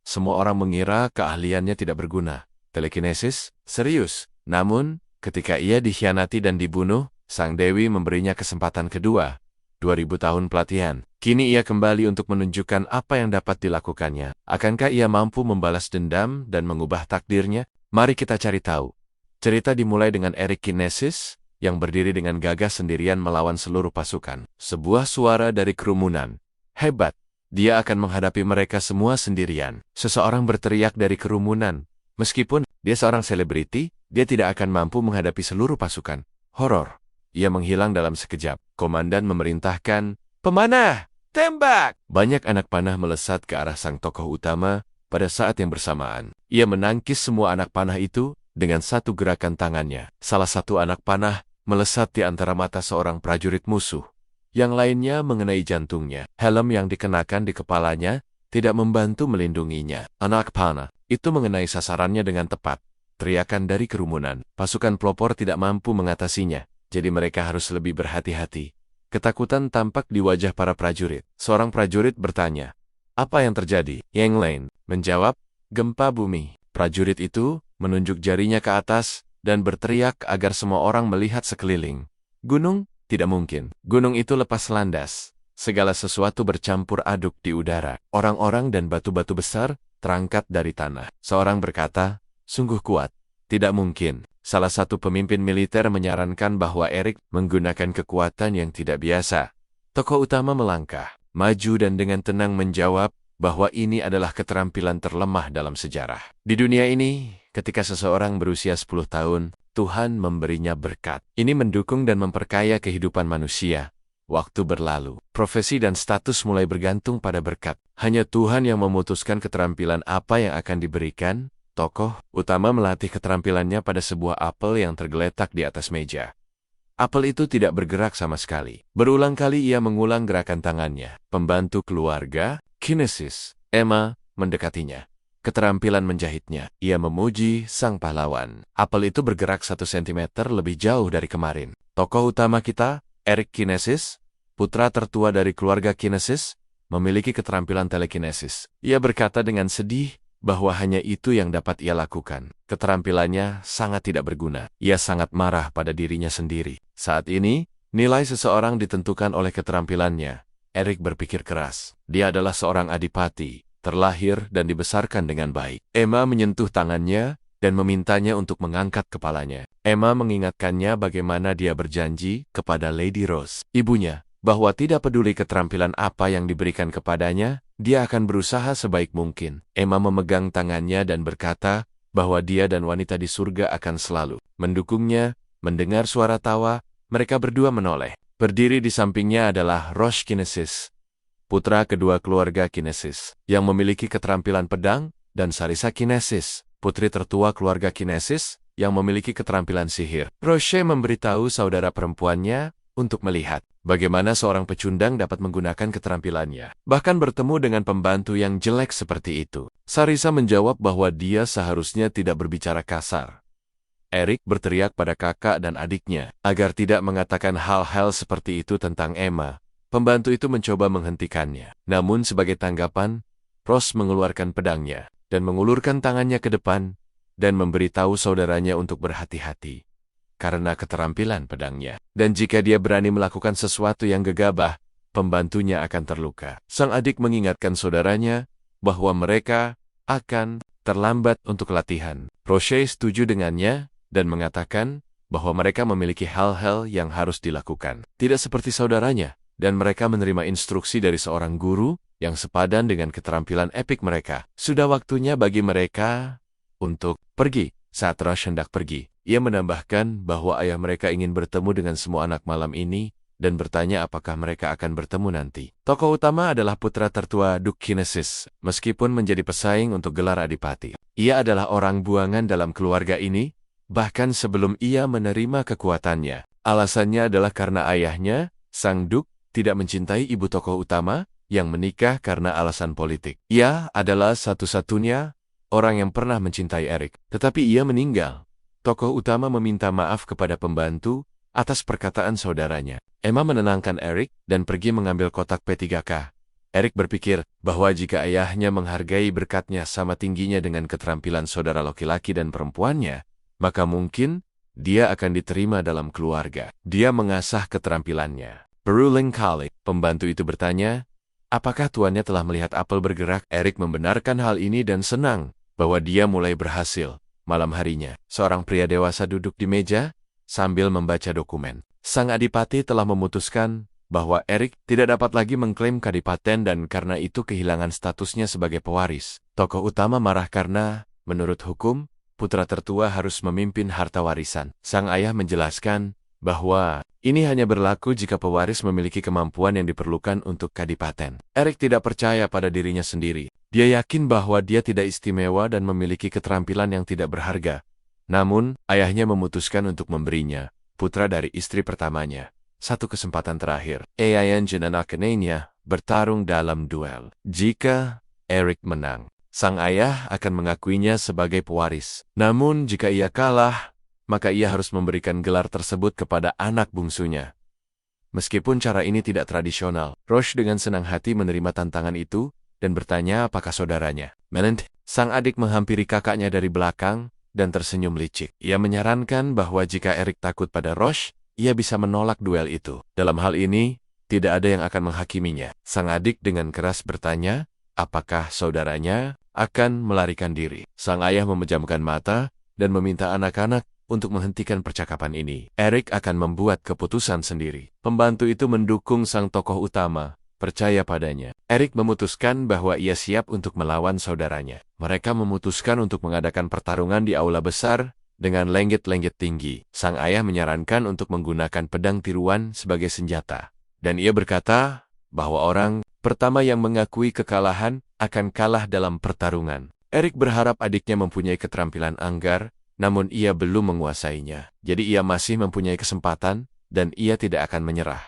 Semua orang mengira keahliannya tidak berguna. Telekinesis? Serius. Namun, ketika ia dikhianati dan dibunuh, Sang Dewi memberinya kesempatan kedua. 2000 tahun pelatihan. Kini ia kembali untuk menunjukkan apa yang dapat dilakukannya. Akankah ia mampu membalas dendam dan mengubah takdirnya? Mari kita cari tahu. Cerita dimulai dengan Eric Kinesis, yang berdiri dengan gagah sendirian melawan seluruh pasukan. Sebuah suara dari kerumunan. Hebat! Dia akan menghadapi mereka semua sendirian. Seseorang berteriak dari kerumunan. Meskipun dia seorang selebriti, dia tidak akan mampu menghadapi seluruh pasukan. Horor. Ia menghilang dalam sekejap. Komandan memerintahkan, "Pemanah! Tembak!" Banyak anak panah melesat ke arah sang tokoh utama pada saat yang bersamaan. Ia menangkis semua anak panah itu dengan satu gerakan tangannya. Salah satu anak panah melesat di antara mata seorang prajurit musuh. Yang lainnya mengenai jantungnya. Helm yang dikenakan di kepalanya tidak membantu melindunginya. Anak panah itu mengenai sasarannya dengan tepat. Teriakan dari kerumunan. Pasukan pelopor tidak mampu mengatasinya. Jadi mereka harus lebih berhati-hati. Ketakutan tampak di wajah para prajurit. Seorang prajurit bertanya, "Apa yang terjadi?" Yang lain menjawab, "Gempa bumi." Prajurit itu menunjuk jarinya ke atas dan berteriak agar semua orang melihat sekeliling. Gunung? Tidak mungkin. Gunung itu lepas landas. Segala sesuatu bercampur aduk di udara. Orang-orang dan batu-batu besar terangkat dari tanah. Seorang berkata, "Sungguh kuat." Tidak mungkin. Salah satu pemimpin militer menyarankan bahwa Eric menggunakan kekuatan yang tidak biasa. Tokoh utama melangkah, maju dan dengan tenang menjawab bahwa ini adalah keterampilan terlemah dalam sejarah. Di dunia ini, ketika seseorang berusia 10 tahun, Tuhan memberinya berkat. Ini mendukung dan memperkaya kehidupan manusia. Waktu berlalu, profesi dan status mulai bergantung pada berkat. Hanya Tuhan yang memutuskan keterampilan apa yang akan diberikan. Tokoh utama melatih keterampilannya pada sebuah apel yang tergeletak di atas meja. Apel itu tidak bergerak sama sekali. Berulang kali ia mengulang gerakan tangannya. Pembantu keluarga, Kinesis, Emma, mendekatinya. Keterampilan menjahitnya. Ia memuji sang pahlawan. Apel itu bergerak 1 sentimeter lebih jauh dari kemarin. Tokoh utama kita, Eric Kinesis, putra tertua dari keluarga Kinesis, memiliki keterampilan telekinesis. Ia berkata dengan sedih bahwa hanya itu yang dapat ia lakukan. Keterampilannya sangat tidak berguna. Ia sangat marah pada dirinya sendiri. Saat ini, nilai seseorang ditentukan oleh keterampilannya. Eric berpikir keras. Dia adalah seorang adipati, terlahir dan dibesarkan dengan baik. Emma menyentuh tangannya dan memintanya untuk mengangkat kepalanya. Emma mengingatkannya bagaimana dia berjanji kepada Lady Rose, ibunya, bahwa tidak peduli keterampilan apa yang diberikan kepadanya, dia akan berusaha sebaik mungkin. Emma memegang tangannya dan berkata bahwa dia dan wanita di surga akan selalu mendukungnya. Mendengar suara tawa, mereka berdua menoleh. Berdiri di sampingnya adalah Rosh Kinesis, putra kedua keluarga Kinesis, yang memiliki keterampilan pedang, dan Sarisa Kinesis, putri tertua keluarga Kinesis, yang memiliki keterampilan sihir. Roche memberitahu saudara perempuannya untuk melihat bagaimana seorang pecundang dapat menggunakan keterampilannya. Bahkan bertemu dengan pembantu yang jelek seperti itu. Sarisa menjawab bahwa dia seharusnya tidak berbicara kasar. Eric berteriak pada kakak dan adiknya agar tidak mengatakan hal-hal seperti itu tentang Emma. Pembantu itu mencoba menghentikannya. Namun sebagai tanggapan, Ross mengeluarkan pedangnya dan mengulurkan tangannya ke depan dan memberitahu saudaranya untuk berhati-hati karena keterampilan pedangnya. Dan jika dia berani melakukan sesuatu yang gegabah, pembantunya akan terluka. Sang adik mengingatkan saudaranya bahwa mereka akan terlambat untuk latihan. Roche setuju dengannya dan mengatakan bahwa mereka memiliki hal-hal yang harus dilakukan. Tidak seperti saudaranya, dan mereka menerima instruksi dari seorang guru yang sepadan dengan keterampilan epik mereka. Sudah waktunya bagi mereka untuk pergi. Saat Rush hendak pergi, ia menambahkan bahwa ayah mereka ingin bertemu dengan semua anak malam ini dan bertanya apakah mereka akan bertemu nanti. Tokoh utama adalah putra tertua Duke Kinesis, meskipun menjadi pesaing untuk gelar adipati. Ia adalah orang buangan dalam keluarga ini, bahkan sebelum ia menerima kekuatannya. Alasannya adalah karena ayahnya, sang Duke, tidak mencintai ibu tokoh utama yang menikah karena alasan politik. Ia adalah satu-satunya orang yang pernah mencintai Eric, tetapi ia meninggal. Tokoh utama meminta maaf kepada pembantu atas perkataan saudaranya. Emma menenangkan Eric dan pergi mengambil kotak P3K. Erik berpikir bahwa jika ayahnya menghargai berkatnya sama tingginya dengan keterampilan saudara laki-laki dan perempuannya, maka mungkin dia akan diterima dalam keluarga. Dia mengasah keterampilannya. Berulang kali, pembantu itu bertanya, apakah tuannya telah melihat apel bergerak? Erik membenarkan hal ini dan senang bahwa dia mulai berhasil. Malam harinya, seorang pria dewasa duduk di meja sambil membaca dokumen. Sang adipati telah memutuskan bahwa Erik tidak dapat lagi mengklaim kadipaten dan karena itu kehilangan statusnya sebagai pewaris. Tokoh utama marah karena, menurut hukum, putra tertua harus memimpin harta warisan. Sang ayah menjelaskan bahwa ini hanya berlaku jika pewaris memiliki kemampuan yang diperlukan untuk kadipaten. Erik tidak percaya pada dirinya sendiri. Dia yakin bahwa dia tidak istimewa dan memiliki keterampilan yang tidak berharga. Namun, ayahnya memutuskan untuk memberinya, putra dari istri pertamanya, satu kesempatan terakhir. Ayan dan anaknya bertarung dalam duel. Jika Erik menang, sang ayah akan mengakuinya sebagai pewaris. Namun, jika ia kalah, maka ia harus memberikan gelar tersebut kepada anak bungsunya. Meskipun cara ini tidak tradisional, Roche dengan senang hati menerima tantangan itu dan bertanya apakah saudaranya. Melent, sang adik menghampiri kakaknya dari belakang dan tersenyum licik. Ia menyarankan bahwa jika Erik takut pada Roche, ia bisa menolak duel itu. Dalam hal ini, tidak ada yang akan menghakiminya. Sang adik dengan keras bertanya, apakah saudaranya akan melarikan diri. Sang ayah memejamkan mata dan meminta anak-anak untuk menghentikan percakapan ini. Erik akan membuat keputusan sendiri. Pembantu itu mendukung sang tokoh utama, percaya padanya. Erik memutuskan bahwa ia siap untuk melawan saudaranya. Mereka memutuskan untuk mengadakan pertarungan di aula besar dengan lenggit-lenggit tinggi. Sang ayah menyarankan untuk menggunakan pedang tiruan sebagai senjata. Dan ia berkata bahwa orang pertama yang mengakui kekalahan akan kalah dalam pertarungan. Erik berharap adiknya mempunyai keterampilan anggar, namun ia belum menguasainya. Jadi ia masih mempunyai kesempatan, dan ia tidak akan menyerah.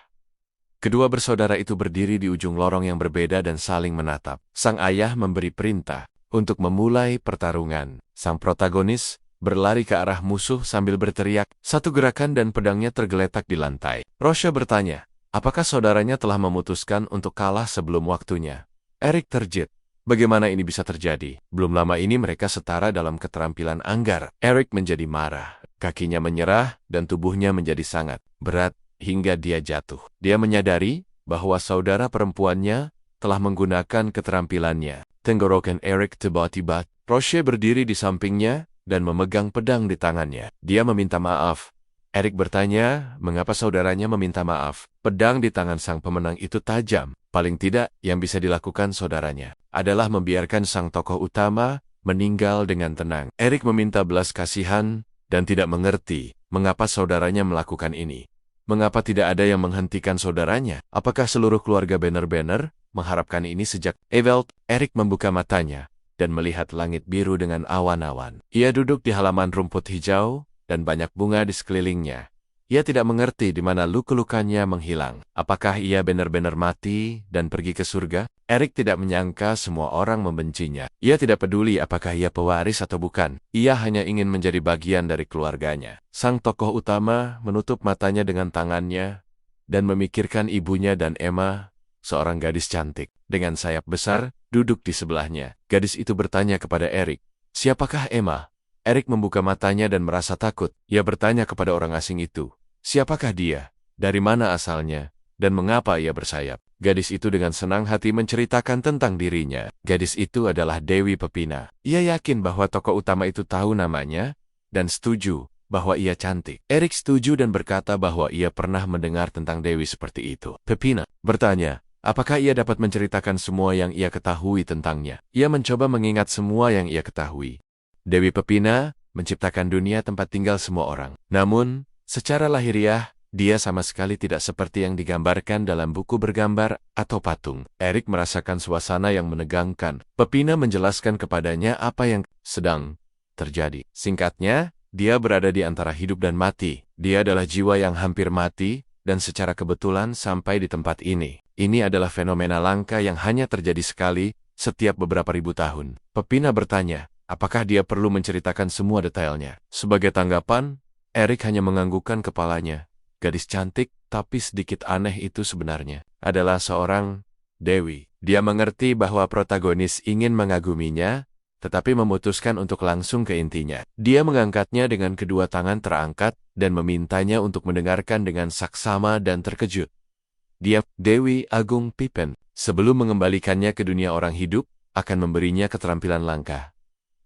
Kedua bersaudara itu berdiri di ujung lorong yang berbeda dan saling menatap. Sang ayah memberi perintah untuk memulai pertarungan. Sang protagonis berlari ke arah musuh sambil berteriak, satu gerakan dan pedangnya tergeletak di lantai. Roche bertanya, apakah saudaranya telah memutuskan untuk kalah sebelum waktunya? Erik terjit. Bagaimana ini bisa terjadi? Belum lama ini mereka setara dalam keterampilan anggar. Erik menjadi marah. Kakinya menyerah dan tubuhnya menjadi sangat berat hingga dia jatuh. Dia menyadari bahwa saudara perempuannya telah menggunakan keterampilannya. Tenggorokan Erik tiba-tiba. Roche berdiri di sampingnya dan memegang pedang di tangannya. Dia meminta maaf. Erik bertanya, mengapa saudaranya meminta maaf? Pedang di tangan sang pemenang itu tajam. Paling tidak, yang bisa dilakukan saudaranya adalah membiarkan sang tokoh utama meninggal dengan tenang. Erik meminta belas kasihan dan tidak mengerti mengapa saudaranya melakukan ini. Mengapa tidak ada yang menghentikan saudaranya? Apakah seluruh keluarga Banner mengharapkan ini sejak Evelt? Erik membuka matanya dan melihat langit biru dengan awan-awan. Ia duduk di halaman rumput hijau dan banyak bunga di sekelilingnya. Ia tidak mengerti di mana luka-lukanya menghilang. Apakah ia benar-benar mati dan pergi ke surga? Erik tidak menyangka semua orang membencinya. Ia tidak peduli apakah ia pewaris atau bukan. Ia hanya ingin menjadi bagian dari keluarganya. Sang tokoh utama menutup matanya dengan tangannya dan memikirkan ibunya dan Emma, seorang gadis cantik dengan sayap besar, duduk di sebelahnya. Gadis itu bertanya kepada Erik, siapakah Emma? Erik membuka matanya dan merasa takut. Ia bertanya kepada orang asing itu, siapakah dia? Dari mana asalnya? Dan mengapa ia bersayap? Gadis itu dengan senang hati menceritakan tentang dirinya. Gadis itu adalah Dewi Pepina. Ia yakin bahwa tokoh utama itu tahu namanya dan setuju bahwa ia cantik. Erik setuju dan berkata bahwa ia pernah mendengar tentang Dewi seperti itu. Pepina bertanya, apakah ia dapat menceritakan semua yang ia ketahui tentangnya? Ia mencoba mengingat semua yang ia ketahui. Dewi Pepina menciptakan dunia tempat tinggal semua orang. Namun, secara lahiriah, dia sama sekali tidak seperti yang digambarkan dalam buku bergambar atau patung. Erik merasakan suasana yang menegangkan. Pepina menjelaskan kepadanya apa yang sedang terjadi. Singkatnya, dia berada di antara hidup dan mati. Dia adalah jiwa yang hampir mati, dan secara kebetulan sampai di tempat ini. Ini adalah fenomena langka yang hanya terjadi sekali setiap beberapa ribu tahun. Pepina bertanya, apakah dia perlu menceritakan semua detailnya? Sebagai tanggapan, Erik hanya menganggukkan kepalanya. Gadis cantik, tapi sedikit aneh itu sebenarnya adalah seorang Dewi. Dia mengerti bahwa protagonis ingin mengaguminya, tetapi memutuskan untuk langsung ke intinya. Dia mengangkatnya dengan kedua tangan terangkat dan memintanya untuk mendengarkan dengan saksama dan terkejut. Dia, Dewi Agung Pippen, sebelum mengembalikannya ke dunia orang hidup, akan memberinya keterampilan langka.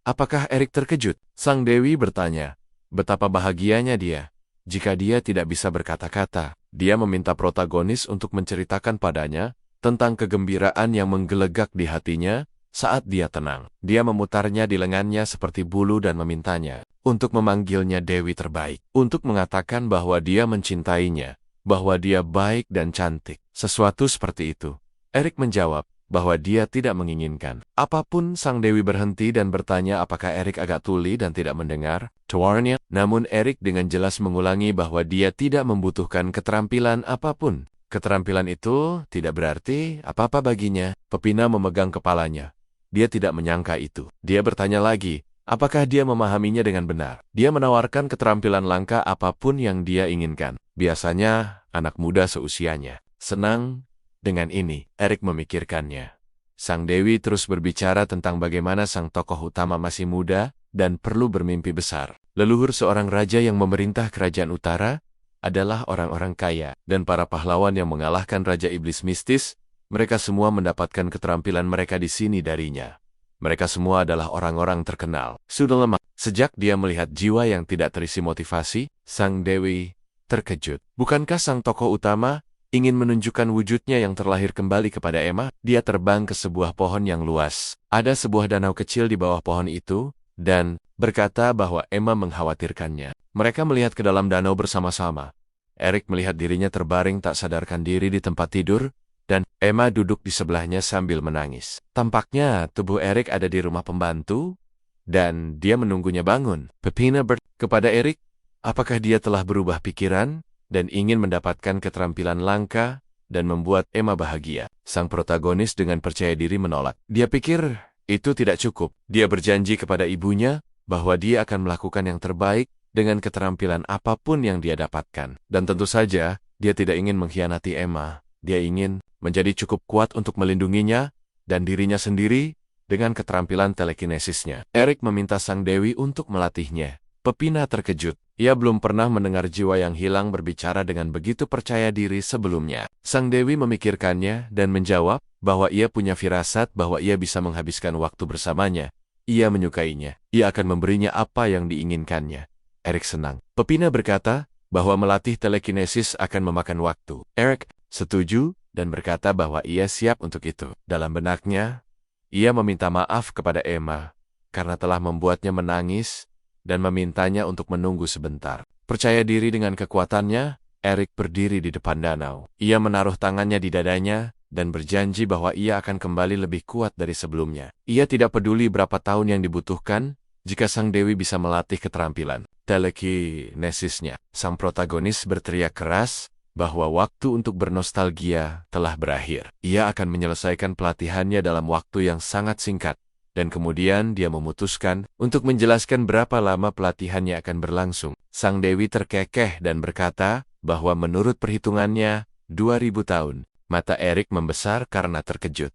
Apakah Erik terkejut? Sang Dewi bertanya. Betapa bahagianya dia. Jika dia tidak bisa berkata-kata, dia meminta protagonis untuk menceritakan padanya tentang kegembiraan yang menggelegak di hatinya saat dia tenang. Dia memutarnya di lengannya seperti bulu dan memintanya untuk memanggilnya Dewi terbaik, untuk mengatakan bahwa dia mencintainya, bahwa dia baik dan cantik. Sesuatu seperti itu. Erik menjawab bahwa dia tidak menginginkan. Apapun, Sang Dewi berhenti dan bertanya apakah Erik agak tuli dan tidak mendengar tawarannya. Namun Erik dengan jelas mengulangi bahwa dia tidak membutuhkan keterampilan apapun. Keterampilan itu tidak berarti apa-apa baginya. Pepina memegang kepalanya. Dia tidak menyangka itu. Dia bertanya lagi, apakah dia memahaminya dengan benar? Dia menawarkan keterampilan langka apapun yang dia inginkan. Biasanya, anak muda seusianya. Senang dengan ini, Erik memikirkannya. Sang Dewi terus berbicara tentang bagaimana sang tokoh utama masih muda dan perlu bermimpi besar. Leluhur seorang raja yang memerintah kerajaan utara adalah orang-orang kaya, dan para pahlawan yang mengalahkan Raja Iblis Mistis, mereka semua mendapatkan keterampilan mereka di sini darinya. Mereka semua adalah orang-orang terkenal. Sudah lama, sejak dia melihat jiwa yang tidak terisi motivasi, Sang Dewi terkejut. Bukankah sang tokoh utama ingin menunjukkan wujudnya yang terlahir kembali kepada Emma? Dia terbang ke sebuah pohon yang luas. Ada sebuah danau kecil di bawah pohon itu, dan berkata bahwa Emma mengkhawatirkannya. Mereka melihat ke dalam danau bersama-sama. Erik melihat dirinya terbaring tak sadarkan diri di tempat tidur, dan Emma duduk di sebelahnya sambil menangis. Tampaknya tubuh Erik ada di rumah pembantu, dan dia menunggunya bangun. Pepina kepada Erik, apakah dia telah berubah pikiran dan ingin mendapatkan keterampilan langka dan membuat Emma bahagia? Sang protagonis dengan percaya diri menolak. Dia pikir itu tidak cukup. Dia berjanji kepada ibunya bahwa dia akan melakukan yang terbaik dengan keterampilan apapun yang dia dapatkan. Dan tentu saja, dia tidak ingin mengkhianati Emma. Dia ingin menjadi cukup kuat untuk melindunginya dan dirinya sendiri dengan keterampilan telekinesisnya. Erik meminta Sang Dewi untuk melatihnya. Pepina terkejut. Ia belum pernah mendengar jiwa yang hilang berbicara dengan begitu percaya diri sebelumnya. Sang Dewi memikirkannya dan menjawab bahwa ia punya firasat bahwa ia bisa menghabiskan waktu bersamanya. Ia menyukainya. Ia akan memberinya apa yang diinginkannya. Erik senang. Pepina berkata bahwa melatih telekinesis akan memakan waktu. Erik setuju dan berkata bahwa ia siap untuk itu. Dalam benaknya, ia meminta maaf kepada Emma karena telah membuatnya menangis dan memintanya untuk menunggu sebentar. Percaya diri dengan kekuatannya, Erik berdiri di depan danau. Ia menaruh tangannya di dadanya dan berjanji bahwa ia akan kembali lebih kuat dari sebelumnya. Ia tidak peduli berapa tahun yang dibutuhkan jika Sang Dewi bisa melatih keterampilan telekinesisnya. Sang protagonis berteriak keras bahwa waktu untuk bernostalgia telah berakhir. Ia akan menyelesaikan pelatihannya dalam waktu yang sangat singkat. Dan kemudian dia memutuskan untuk menjelaskan berapa lama pelatihannya akan berlangsung. Sang Dewi terkekeh dan berkata bahwa menurut perhitungannya, 2000 tahun. Mata Erik membesar karena terkejut.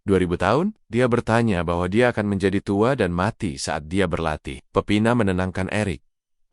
2000 tahun? Dia bertanya bahwa dia akan menjadi tua dan mati saat dia berlatih. Pepina menenangkan Erik.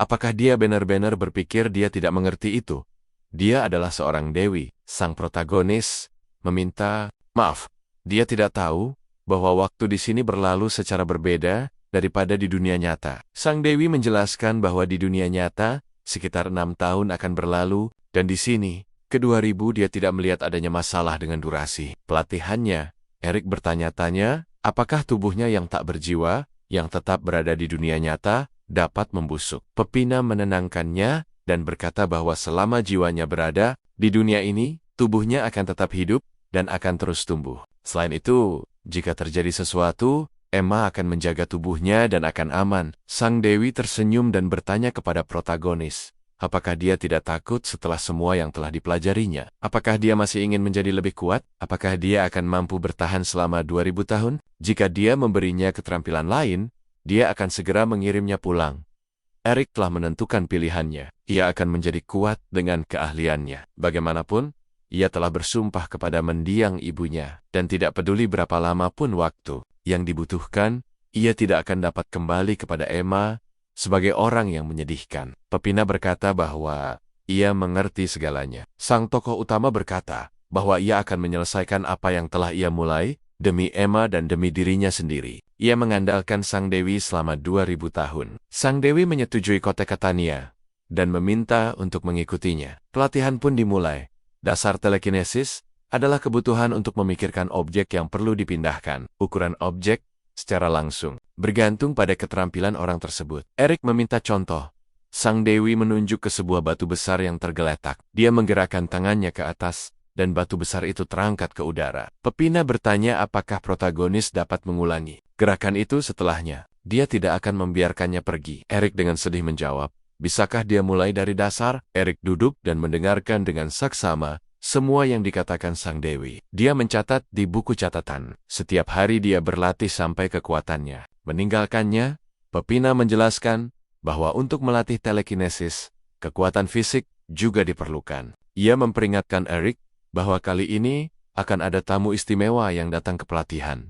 Apakah dia benar-benar berpikir dia tidak mengerti itu? Dia adalah seorang dewi. Sang protagonis meminta maaf. Dia tidak tahu bahwa waktu di sini berlalu secara berbeda daripada di dunia nyata. Sang Dewi menjelaskan bahwa di dunia nyata, sekitar 6 tahun akan berlalu, dan di sini, ke 2000 dia tidak melihat adanya masalah dengan durasi. Pelatihannya, Erik bertanya-tanya, apakah tubuhnya yang tak berjiwa, yang tetap berada di dunia nyata, dapat membusuk. Pepina menenangkannya dan berkata bahwa selama jiwanya berada di dunia ini, tubuhnya akan tetap hidup dan akan terus tumbuh. Selain itu, jika terjadi sesuatu, Emma akan menjaga tubuhnya dan akan aman. Sang Dewi tersenyum dan bertanya kepada protagonis, apakah dia tidak takut setelah semua yang telah dipelajarinya? Apakah dia masih ingin menjadi lebih kuat? Apakah dia akan mampu bertahan selama 2000 tahun? Jika dia memberinya keterampilan lain, dia akan segera mengirimnya pulang. Erik telah menentukan pilihannya. Ia akan menjadi kuat dengan keahliannya. Bagaimanapun, ia telah bersumpah kepada mendiang ibunya, dan tidak peduli berapa lama pun waktu yang dibutuhkan, ia tidak akan dapat kembali kepada Emma sebagai orang yang menyedihkan. Pepina berkata bahwa ia mengerti segalanya. Sang tokoh utama berkata bahwa ia akan menyelesaikan apa yang telah ia mulai demi Emma dan demi dirinya sendiri. Ia mengandalkan Sang Dewi selama 2000 tahun. Sang Dewi menyetujui kata-katanya dan meminta untuk mengikutinya. Pelatihan pun dimulai. Dasar telekinesis adalah kebutuhan untuk memikirkan objek yang perlu dipindahkan. Ukuran objek secara langsung bergantung pada keterampilan orang tersebut. Eric meminta contoh. Sang Dewi menunjuk ke sebuah batu besar yang tergeletak. Dia menggerakkan tangannya ke atas, dan batu besar itu terangkat ke udara. Pepina bertanya apakah protagonis dapat mengulangi gerakan itu setelahnya. Dia tidak akan membiarkannya pergi. Eric dengan sedih menjawab, bisakah dia mulai dari dasar? Eric duduk dan mendengarkan dengan saksama semua yang dikatakan Sang Dewi. Dia mencatat di buku catatan. Setiap hari dia berlatih sampai kekuatannya meninggalkannya. Pepina menjelaskan bahwa untuk melatih telekinesis, kekuatan fisik juga diperlukan. Ia memperingatkan Eric bahwa kali ini akan ada tamu istimewa yang datang ke pelatihan.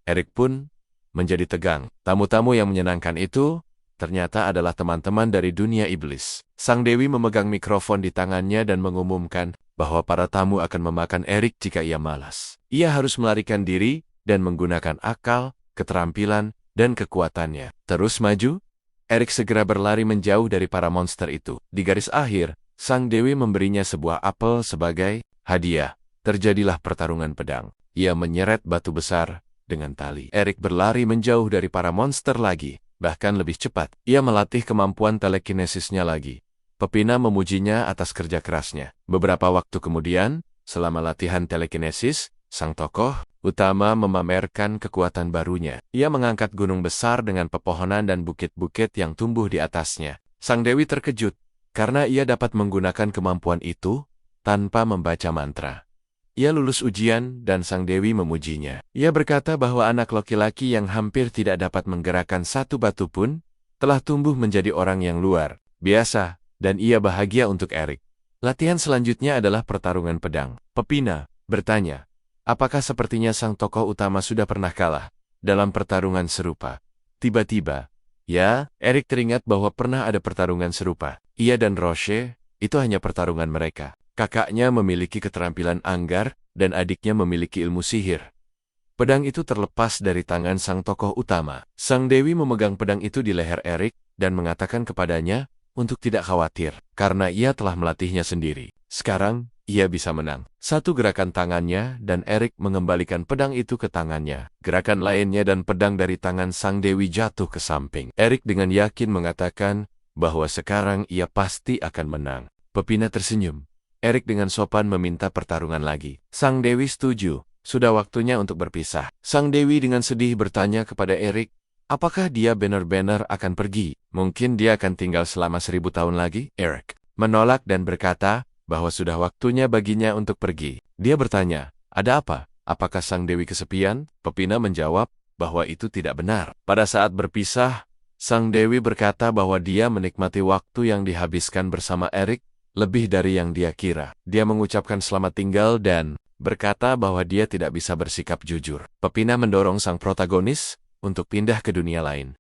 Eric pun menjadi tegang. Tamu-tamu yang menyenangkan itu ternyata adalah teman-teman dari dunia iblis. Sang Dewi memegang mikrofon di tangannya dan mengumumkan bahwa para tamu akan memakan Eric jika ia malas. Ia harus melarikan diri dan menggunakan akal, keterampilan, dan kekuatannya. Terus maju, Eric segera berlari menjauh dari para monster itu. Di garis akhir, Sang Dewi memberinya sebuah apel sebagai hadiah. Terjadilah pertarungan pedang. Ia menyeret batu besar dengan tali. Eric berlari menjauh dari para monster lagi. Bahkan lebih cepat, ia melatih kemampuan telekinesisnya lagi. Pepina memujinya atas kerja kerasnya. Beberapa waktu kemudian, selama latihan telekinesis, sang tokoh utama memamerkan kekuatan barunya. Ia mengangkat gunung besar dengan pepohonan dan bukit-bukit yang tumbuh di atasnya. Sang Dewi terkejut, karena ia dapat menggunakan kemampuan itu tanpa membaca mantra. Ia lulus ujian dan Sang Dewi memujinya. Ia berkata bahwa anak laki-laki yang hampir tidak dapat menggerakkan satu batu pun telah tumbuh menjadi orang yang luar biasa, dan ia bahagia untuk Eric. Latihan selanjutnya adalah pertarungan pedang. Pepina bertanya, apakah sepertinya sang tokoh utama sudah pernah kalah dalam pertarungan serupa? Tiba-tiba, ya, Eric teringat bahwa pernah ada pertarungan serupa. Ia dan Roche, itu hanya pertarungan mereka. Kakaknya memiliki keterampilan anggar, dan adiknya memiliki ilmu sihir. Pedang itu terlepas dari tangan sang tokoh utama. Sang Dewi memegang pedang itu di leher Eric, dan mengatakan kepadanya untuk tidak khawatir, karena ia telah melatihnya sendiri. Sekarang, ia bisa menang. Satu gerakan tangannya, dan Eric mengembalikan pedang itu ke tangannya. Gerakan lainnya dan pedang dari tangan Sang Dewi jatuh ke samping. Eric dengan yakin mengatakan bahwa sekarang ia pasti akan menang. Pepina tersenyum. Eric dengan sopan meminta pertarungan lagi. Sang Dewi setuju. Sudah waktunya untuk berpisah. Sang Dewi dengan sedih bertanya kepada Eric, apakah dia benar-benar akan pergi? Mungkin dia akan tinggal selama 1000 tahun lagi? Eric menolak dan berkata bahwa sudah waktunya baginya untuk pergi. Dia bertanya, ada apa? Apakah Sang Dewi kesepian? Pepina menjawab bahwa itu tidak benar. Pada saat berpisah, Sang Dewi berkata bahwa dia menikmati waktu yang dihabiskan bersama Eric lebih dari yang dia kira. Dia mengucapkan selamat tinggal dan berkata bahwa dia tidak bisa bersikap jujur. Pepina mendorong sang protagonis untuk pindah ke dunia lain.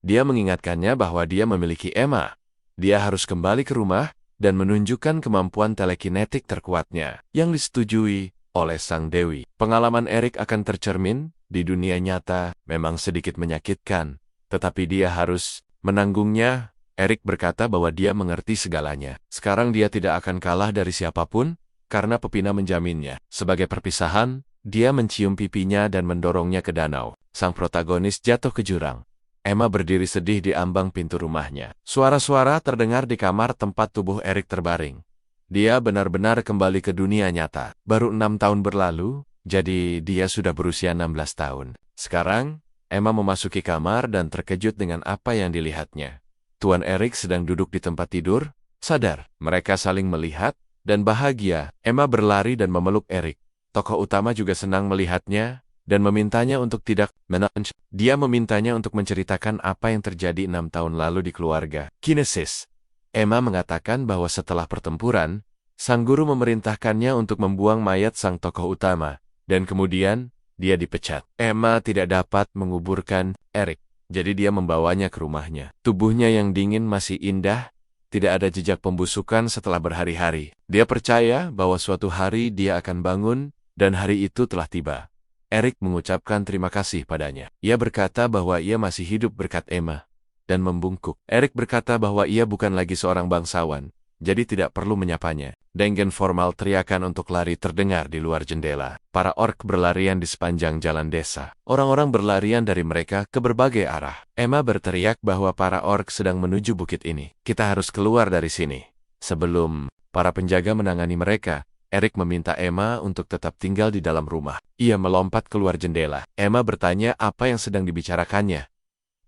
Dia mengingatkannya bahwa dia memiliki Emma. Dia harus kembali ke rumah dan menunjukkan kemampuan telekinetik terkuatnya yang disetujui oleh Sang Dewi. Pengalaman Eric akan tercermin di dunia nyata memang sedikit menyakitkan, tetapi dia harus menanggungnya. Eric berkata bahwa dia mengerti segalanya. Sekarang dia tidak akan kalah dari siapapun, karena Pepina menjaminnya. Sebagai perpisahan, dia mencium pipinya dan mendorongnya ke danau. Sang protagonis jatuh ke jurang. Emma berdiri sedih di ambang pintu rumahnya. Suara-suara terdengar di kamar tempat tubuh Eric terbaring. Dia benar-benar kembali ke dunia nyata. Baru 6 tahun berlalu, jadi dia sudah berusia 16 tahun. Sekarang, Emma memasuki kamar dan terkejut dengan apa yang dilihatnya. Tuan Eric sedang duduk di tempat tidur, sadar. Mereka saling melihat, dan bahagia. Emma berlari dan memeluk Eric. Tokoh utama juga senang melihatnya, dan memintanya untuk tidak menangis. Dia memintanya untuk menceritakan apa yang terjadi 6 tahun lalu di keluarga. Kinesis. Emma mengatakan bahwa setelah pertempuran, Sang guru memerintahkannya untuk membuang mayat sang tokoh utama, dan kemudian dia dipecat. Emma tidak dapat menguburkan Eric, jadi dia membawanya ke rumahnya. Tubuhnya yang dingin masih indah, tidak ada jejak pembusukan setelah berhari-hari. Dia percaya bahwa suatu hari dia akan bangun, dan hari itu telah tiba. Eric mengucapkan terima kasih padanya. Ia berkata bahwa ia masih hidup berkat Emma, dan membungkuk. Eric berkata bahwa ia bukan lagi seorang bangsawan, jadi tidak perlu menyapanya. Dengan formal teriakan untuk lari terdengar di luar jendela. Para orc berlarian di sepanjang jalan desa. Orang-orang berlarian dari mereka ke berbagai arah. Emma berteriak bahwa para orc sedang menuju bukit ini. Kita harus keluar dari sini. Sebelum para penjaga menangani mereka, Eric meminta Emma untuk tetap tinggal di dalam rumah. Ia melompat keluar jendela. Emma bertanya apa yang sedang dibicarakannya.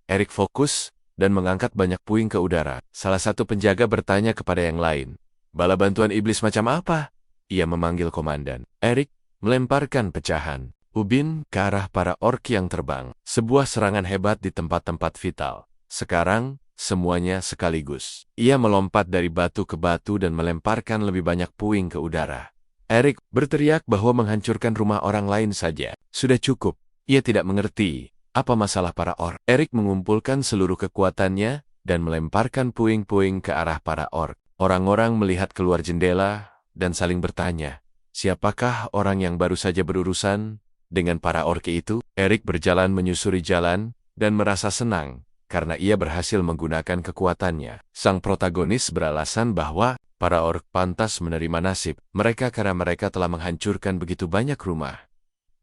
Eric fokus dan mengangkat banyak puing ke udara. Salah satu penjaga bertanya kepada yang lain, "Bala bantuan iblis macam apa?" Ia memanggil komandan. Eric melemparkan pecahan ubin ke arah para orc yang terbang. Sebuah serangan hebat di tempat-tempat vital. Sekarang, semuanya sekaligus. Ia melompat dari batu ke batu dan melemparkan lebih banyak puing ke udara. Eric berteriak bahwa menghancurkan rumah orang lain saja sudah cukup. Ia tidak mengerti apa masalah para orc. Eric mengumpulkan seluruh kekuatannya dan melemparkan puing-puing ke arah para orc. Orang-orang melihat keluar jendela dan saling bertanya, siapakah orang yang baru saja berurusan dengan para orc itu? Eric berjalan menyusuri jalan dan merasa senang karena ia berhasil menggunakan kekuatannya. Sang protagonis beralasan bahwa para orc pantas menerima nasib mereka karena mereka telah menghancurkan begitu banyak rumah.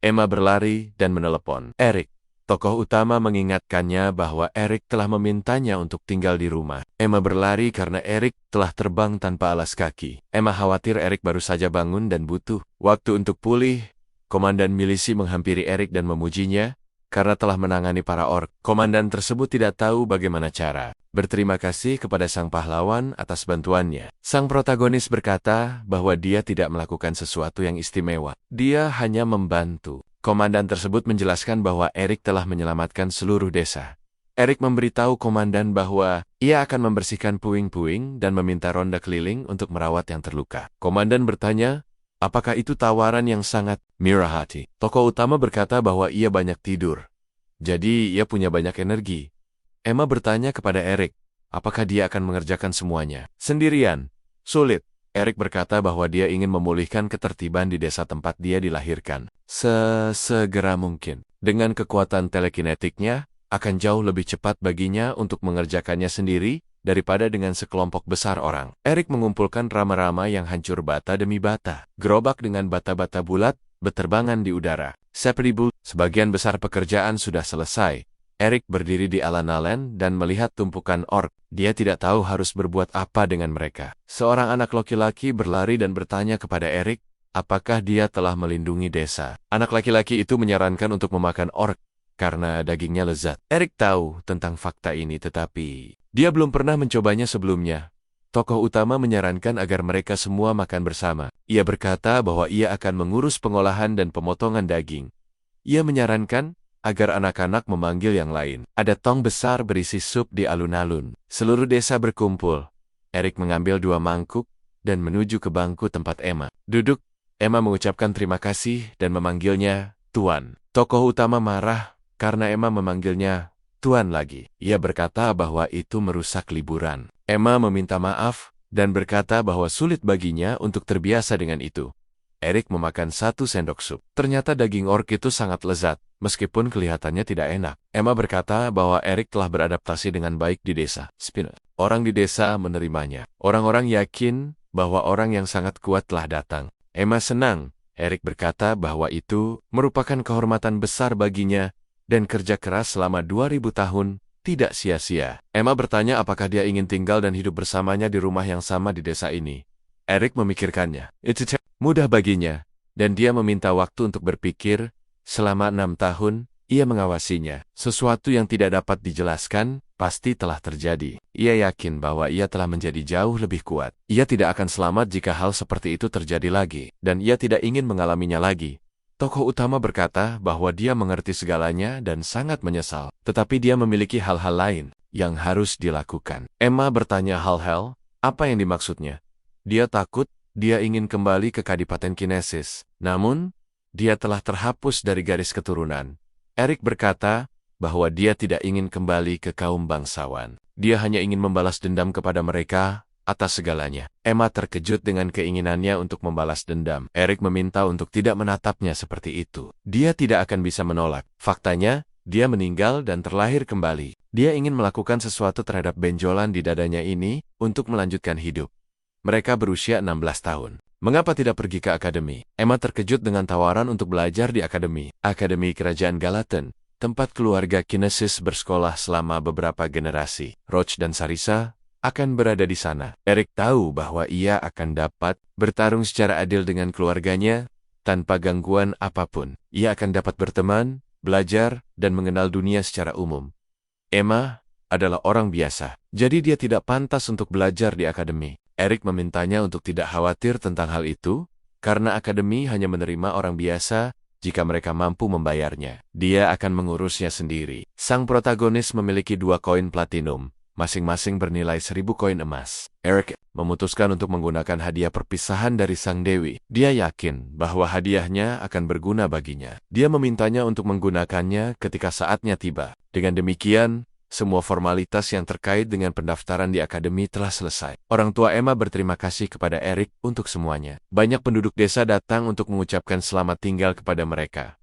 Emma berlari dan menelepon Eric. Tokoh utama mengingatkannya bahwa Eric telah memintanya untuk tinggal di rumah. Emma berlari karena Eric telah terbang tanpa alas kaki. Emma khawatir Eric baru saja bangun dan butuh waktu untuk pulih. Komandan milisi menghampiri Eric dan memujinya karena telah menangani para orc. Komandan tersebut tidak tahu bagaimana cara berterima kasih kepada sang pahlawan atas bantuannya. Sang protagonis berkata bahwa dia tidak melakukan sesuatu yang istimewa. Dia hanya membantu. Komandan tersebut menjelaskan bahwa Eric telah menyelamatkan seluruh desa. Eric memberitahu komandan bahwa ia akan membersihkan puing-puing dan meminta ronda keliling untuk merawat yang terluka. Komandan bertanya, apakah itu tawaran yang sangat murah hati? Tokoh utama berkata bahwa ia banyak tidur, jadi ia punya banyak energi. Emma bertanya kepada Eric, apakah dia akan mengerjakan semuanya sendirian? Sulit. Eric berkata bahwa dia ingin memulihkan ketertiban di desa tempat dia dilahirkan sesegera mungkin. Dengan kekuatan telekinetiknya, akan jauh lebih cepat baginya untuk mengerjakannya sendiri daripada dengan sekelompok besar orang. Eric mengumpulkan rama-rama yang hancur bata demi bata. Gerobak dengan bata-bata bulat berterbangan di udara. Sebagian besar pekerjaan sudah selesai. Eric berdiri di alun-alun dan melihat tumpukan orc. Dia tidak tahu harus berbuat apa dengan mereka. Seorang anak laki-laki berlari dan bertanya kepada Eric, apakah dia telah melindungi desa. Anak laki-laki itu menyarankan untuk memakan orc karena dagingnya lezat. Eric tahu tentang fakta ini tetapi dia belum pernah mencobanya sebelumnya. Tokoh utama menyarankan agar mereka semua makan bersama. Ia berkata bahwa ia akan mengurus pengolahan dan pemotongan daging. Ia menyarankan agar anak-anak memanggil yang lain. Ada tong besar berisi sup di alun-alun. Seluruh desa berkumpul. Eric mengambil 2 mangkuk dan menuju ke bangku tempat Emma duduk. Emma mengucapkan terima kasih dan memanggilnya Tuan. Tokoh utama marah karena Emma memanggilnya Tuan lagi. Ia berkata bahwa itu merusak liburan. Emma meminta maaf dan berkata bahwa sulit baginya untuk terbiasa dengan itu. Eric memakan 1 sendok sup. Ternyata daging orc itu sangat lezat, meskipun kelihatannya tidak enak. Emma berkata bahwa Eric telah beradaptasi dengan baik di desa. Orang di desa menerimanya. Orang-orang yakin bahwa orang yang sangat kuat telah datang. Emma senang. Eric berkata bahwa itu merupakan kehormatan besar baginya dan kerja keras selama 2000 tahun tidak sia-sia. Emma bertanya apakah dia ingin tinggal dan hidup bersamanya di rumah yang sama di desa ini. Eric memikirkannya. Itu mudah baginya, dan dia meminta waktu untuk berpikir. Selama 6 tahun, ia mengawasinya. Sesuatu yang tidak dapat dijelaskan, pasti telah terjadi. Ia yakin bahwa ia telah menjadi jauh lebih kuat. Ia tidak akan selamat jika hal seperti itu terjadi lagi, dan ia tidak ingin mengalaminya lagi. Tokoh utama berkata bahwa dia mengerti segalanya dan sangat menyesal, tetapi dia memiliki hal-hal lain yang harus dilakukan. Emma bertanya hal-hal, apa yang dimaksudnya? Dia takut dia ingin kembali ke Kadipaten Kinesis. Namun, dia telah terhapus dari garis keturunan. Eric berkata bahwa dia tidak ingin kembali ke kaum bangsawan. Dia hanya ingin membalas dendam kepada mereka atas segalanya. Emma terkejut dengan keinginannya untuk membalas dendam. Eric meminta untuk tidak menatapnya seperti itu. Dia tidak akan bisa menolak. Faktanya, dia meninggal dan terlahir kembali. Dia ingin melakukan sesuatu terhadap benjolan di dadanya ini untuk melanjutkan hidup. Mereka berusia 16 tahun. Mengapa tidak pergi ke akademi? Emma terkejut dengan tawaran untuk belajar di akademi. Akademi Kerajaan Galaten, tempat keluarga Kinesis bersekolah selama beberapa generasi. Roach dan Sarisa akan berada di sana. Eric tahu bahwa ia akan dapat bertarung secara adil dengan keluarganya tanpa gangguan apapun. Ia akan dapat berteman, belajar, dan mengenal dunia secara umum. Emma adalah orang biasa, jadi dia tidak pantas untuk belajar di akademi. Eric memintanya untuk tidak khawatir tentang hal itu, karena akademi hanya menerima orang biasa jika mereka mampu membayarnya. Dia akan mengurusnya sendiri. Sang protagonis memiliki 2 koin platinum, masing-masing bernilai 1000 koin emas. Eric memutuskan untuk menggunakan hadiah perpisahan dari Sang Dewi. Dia yakin bahwa hadiahnya akan berguna baginya. Dia memintanya untuk menggunakannya ketika saatnya tiba. Dengan demikian, semua formalitas yang terkait dengan pendaftaran di akademi telah selesai. Orang tua Emma berterima kasih kepada Eric untuk semuanya. Banyak penduduk desa datang untuk mengucapkan selamat tinggal kepada mereka.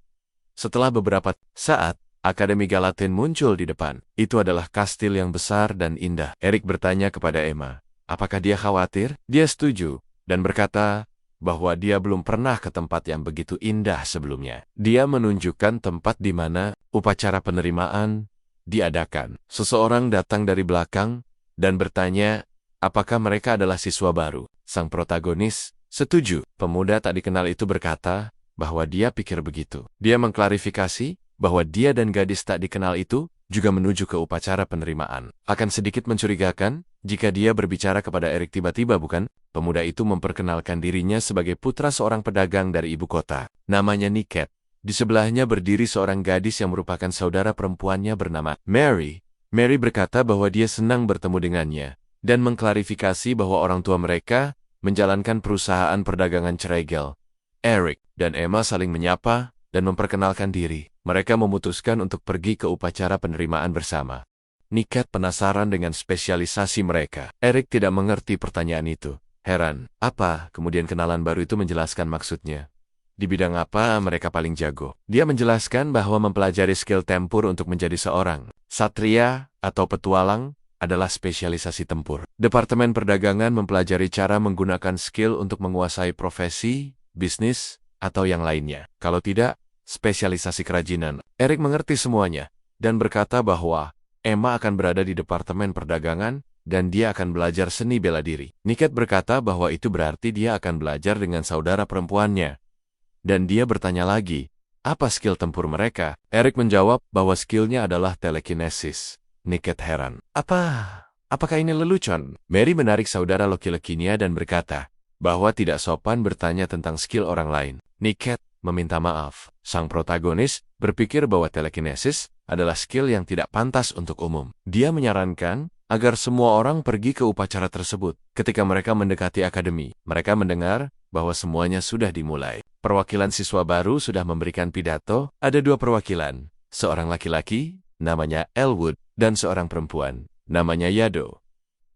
Setelah beberapa saat, Akademi Galaten muncul di depan. Itu adalah kastil yang besar dan indah. Eric bertanya kepada Emma, apakah dia khawatir? Dia setuju, dan berkata bahwa dia belum pernah ke tempat yang begitu indah sebelumnya. Dia menunjukkan tempat di mana upacara penerimaan diadakan. Seseorang datang dari belakang dan bertanya, apakah mereka adalah siswa baru? Sang protagonis setuju. Pemuda tak dikenal itu berkata bahwa dia pikir begitu. Dia mengklarifikasi bahwa dia dan gadis tak dikenal itu juga menuju ke upacara penerimaan. Akan sedikit mencurigakan jika dia berbicara kepada Eric tiba-tiba, bukan? Pemuda itu memperkenalkan dirinya sebagai putra seorang pedagang dari ibu kota. Namanya Niket. Di sebelahnya berdiri seorang gadis yang merupakan saudara perempuannya bernama Mary. Mary berkata bahwa dia senang bertemu dengannya, dan mengklarifikasi bahwa orang tua mereka menjalankan perusahaan perdagangan ceregel. Eric dan Emma saling menyapa dan memperkenalkan diri. Mereka memutuskan untuk pergi ke upacara penerimaan bersama. Niket penasaran dengan spesialisasi mereka. Eric tidak mengerti pertanyaan itu. Heran, apa? Kemudian kenalan baru itu menjelaskan maksudnya. Di bidang apa mereka paling jago? Dia menjelaskan bahwa mempelajari skill tempur untuk menjadi seorang satria atau petualang adalah spesialisasi tempur. Departemen perdagangan mempelajari cara menggunakan skill untuk menguasai profesi, bisnis, atau yang lainnya. Kalau tidak, spesialisasi kerajinan. Eric mengerti semuanya dan berkata bahwa Emma akan berada di departemen perdagangan dan dia akan belajar seni bela diri. Niket berkata bahwa itu berarti dia akan belajar dengan saudara perempuannya. Dan dia bertanya lagi, apa skill tempur mereka? Eric menjawab bahwa skillnya adalah telekinesis. Niket heran. Apakah ini lelucon? Mary menarik saudara laki-lakinya dan berkata bahwa tidak sopan bertanya tentang skill orang lain. Niket meminta maaf. Sang protagonis berpikir bahwa telekinesis adalah skill yang tidak pantas untuk umum. Dia menyarankan agar semua orang pergi ke upacara tersebut. Ketika mereka mendekati akademi, mereka mendengar bahwa semuanya sudah dimulai. Perwakilan siswa baru sudah memberikan pidato. Ada 2 perwakilan, seorang laki-laki, namanya Elwood, dan seorang perempuan, namanya Yado.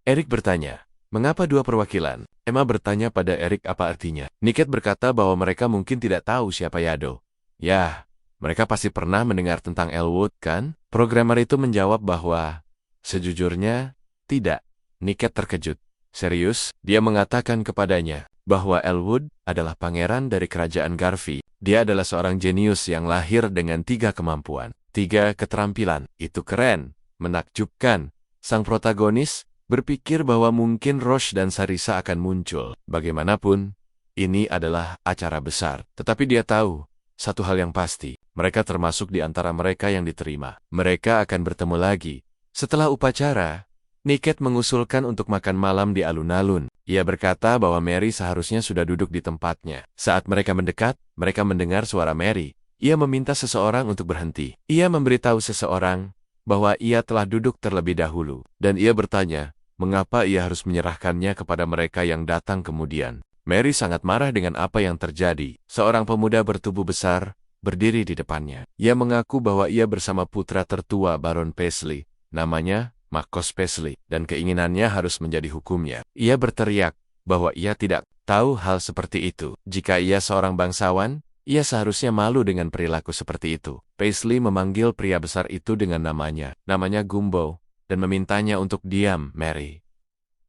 Eric bertanya, mengapa 2 perwakilan? Emma bertanya pada Eric apa artinya. Niket berkata bahwa mereka mungkin tidak tahu siapa Yado. Ya, mereka pasti pernah mendengar tentang Elwood, kan? Programmer itu menjawab bahwa, sejujurnya, tidak. Niket terkejut. Serius? Dia mengatakan kepadanya bahwa Elwood adalah pangeran dari kerajaan Garvey. Dia adalah seorang jenius yang lahir dengan 3 kemampuan, 3 keterampilan. Itu keren, menakjubkan. Sang protagonis berpikir bahwa mungkin Roche dan Sarisa akan muncul. Bagaimanapun, ini adalah acara besar. Tetapi dia tahu satu hal yang pasti, mereka termasuk di antara mereka yang diterima. Mereka akan bertemu lagi. Setelah upacara, Niket mengusulkan untuk makan malam di alun-alun. Ia berkata bahwa Mary seharusnya sudah duduk di tempatnya. Saat mereka mendekat, mereka mendengar suara Mary. Ia meminta seseorang untuk berhenti. Ia memberitahu seseorang bahwa ia telah duduk terlebih dahulu. Dan ia bertanya, mengapa ia harus menyerahkannya kepada mereka yang datang kemudian. Mary sangat marah dengan apa yang terjadi. Seorang pemuda bertubuh besar berdiri di depannya. Ia mengaku bahwa ia bersama putra tertua Baron Paisley, namanya Marcus Paisley, dan keinginannya harus menjadi hukumnya. Ia berteriak bahwa ia tidak tahu hal seperti itu. Jika ia seorang bangsawan, ia seharusnya malu dengan perilaku seperti itu. Paisley memanggil pria besar itu dengan namanya Gumbo, dan memintanya untuk diam, Mary.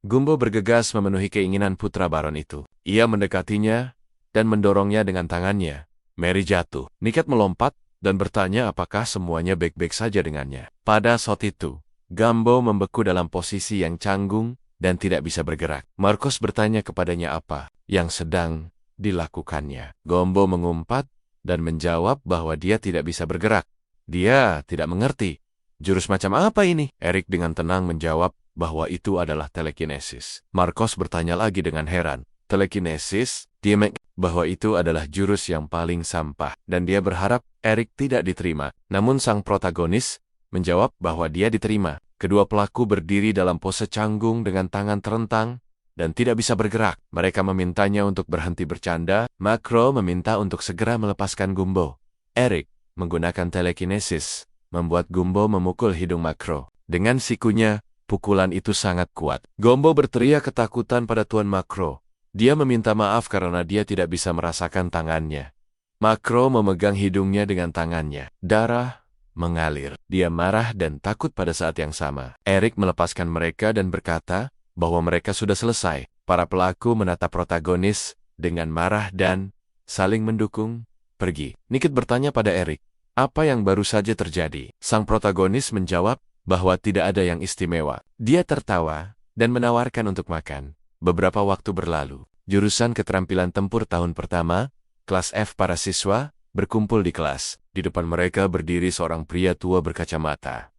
Gumbo bergegas memenuhi keinginan putra baron itu. Ia mendekatinya dan mendorongnya dengan tangannya. Mary jatuh. Niket melompat dan bertanya apakah semuanya baik-baik saja dengannya. Pada saat itu, Gumbo membeku dalam posisi yang canggung dan tidak bisa bergerak. Marcus bertanya kepadanya apa yang sedang dilakukannya. Gumbo mengumpat dan menjawab bahwa dia tidak bisa bergerak. Dia tidak mengerti. Jurus macam apa ini? Eric dengan tenang menjawab bahwa itu adalah telekinesis. Marcus bertanya lagi dengan heran. Telekinesis? Dia bahwa itu adalah jurus yang paling sampah, dan dia berharap Eric tidak diterima. Namun sang protagonis menjawab bahwa dia diterima. Kedua pelaku berdiri dalam pose canggung dengan tangan terentang dan tidak bisa bergerak. Mereka memintanya untuk berhenti bercanda. Makro meminta untuk segera melepaskan Gumbo. Eric menggunakan telekinesis membuat Gumbo memukul hidung Makro. Dengan sikunya, pukulan itu sangat kuat. Gumbo berteriak ketakutan pada Tuan Makro. Dia meminta maaf karena dia tidak bisa merasakan tangannya. Makro memegang hidungnya dengan tangannya. Darah mengalir. Dia marah dan takut pada saat yang sama. Eric melepaskan mereka dan berkata bahwa mereka sudah selesai. Para pelaku menatap protagonis dengan marah dan saling mendukung. Pergi. Niket bertanya pada Eric, apa yang baru saja terjadi? Sang protagonis menjawab bahwa tidak ada yang istimewa. Dia tertawa dan menawarkan untuk makan. Beberapa waktu berlalu. Jurusan keterampilan tempur tahun pertama, kelas F para siswa, berkumpul di kelas. Di depan mereka berdiri seorang pria tua berkacamata.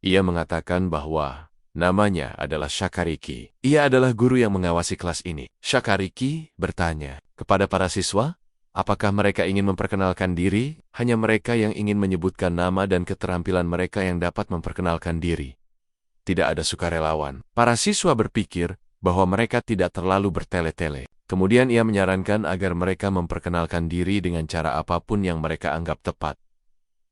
Ia mengatakan bahwa namanya adalah Shakariki. Ia adalah guru yang mengawasi kelas ini. Shakariki bertanya kepada para siswa, apakah mereka ingin memperkenalkan diri? Hanya mereka yang ingin menyebutkan nama dan keterampilan mereka yang dapat memperkenalkan diri. Tidak ada sukarelawan. Para siswa berpikir bahwa mereka tidak terlalu bertele-tele. Kemudian ia menyarankan agar mereka memperkenalkan diri dengan cara apapun yang mereka anggap tepat.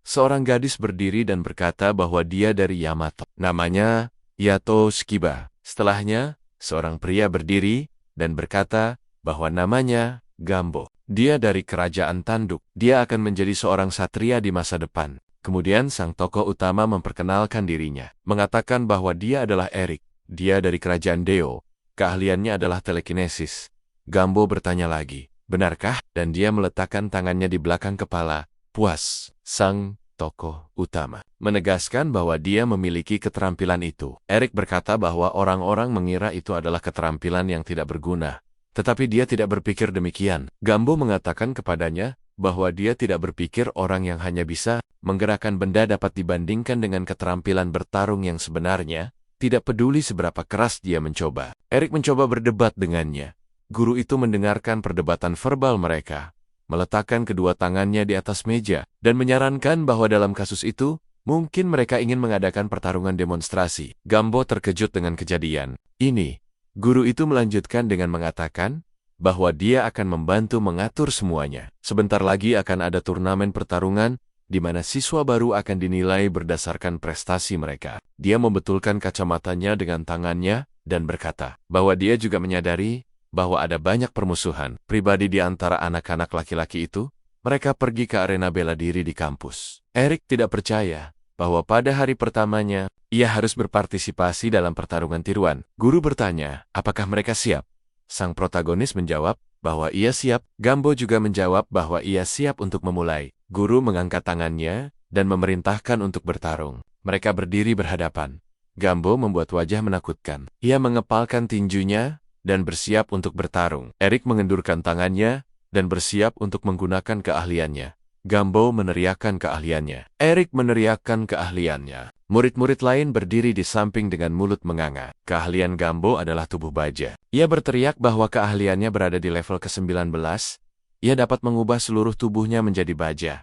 Seorang gadis berdiri dan berkata bahwa dia dari Yamato. Namanya Yato Shikiba. Setelahnya, seorang pria berdiri dan berkata bahwa namanya Gambo. Dia dari kerajaan tanduk. Dia akan menjadi seorang satria di masa depan. Kemudian sang tokoh utama memperkenalkan dirinya, mengatakan bahwa dia adalah Eric. Dia dari kerajaan Deo. Keahliannya adalah telekinesis. Gambo bertanya lagi, benarkah? Dan dia meletakkan tangannya di belakang kepala. Puas, sang tokoh utama menegaskan bahwa dia memiliki keterampilan itu. Eric berkata bahwa orang-orang mengira itu adalah keterampilan yang tidak berguna. Tetapi dia tidak berpikir demikian. Gambo mengatakan kepadanya bahwa dia tidak berpikir orang yang hanya bisa menggerakkan benda dapat dibandingkan dengan keterampilan bertarung yang sebenarnya, tidak peduli seberapa keras dia mencoba. Eric mencoba berdebat dengannya. Guru itu mendengarkan perdebatan verbal mereka, meletakkan kedua tangannya di atas meja, dan menyarankan bahwa dalam kasus itu, mungkin mereka ingin mengadakan pertarungan demonstrasi. Gambo terkejut dengan kejadian ini. Guru itu melanjutkan dengan mengatakan bahwa dia akan membantu mengatur semuanya. Sebentar lagi akan ada turnamen pertarungan, di mana siswa baru akan dinilai berdasarkan prestasi mereka. Dia membetulkan kacamatanya dengan tangannya dan berkata bahwa dia juga menyadari bahwa ada banyak permusuhan pribadi di antara anak-anak laki-laki itu. Mereka pergi ke arena bela diri di kampus. Eric tidak percaya bahwa pada hari pertamanya, ia harus berpartisipasi dalam pertarungan tiruan. Guru bertanya, apakah mereka siap? Sang protagonis menjawab bahwa ia siap. Gambo juga menjawab bahwa ia siap untuk memulai. Guru mengangkat tangannya dan memerintahkan untuk bertarung. Mereka berdiri berhadapan. Gambo membuat wajah menakutkan. Ia mengepalkan tinjunya dan bersiap untuk bertarung. Eric mengendurkan tangannya dan bersiap untuk menggunakan keahliannya. Gambo meneriakkan keahliannya. Eric meneriakkan keahliannya. Murid-murid lain berdiri di samping dengan mulut menganga. Keahlian Gambo adalah tubuh baja. Ia berteriak bahwa keahliannya berada di level ke-19. Ia dapat mengubah seluruh tubuhnya menjadi baja.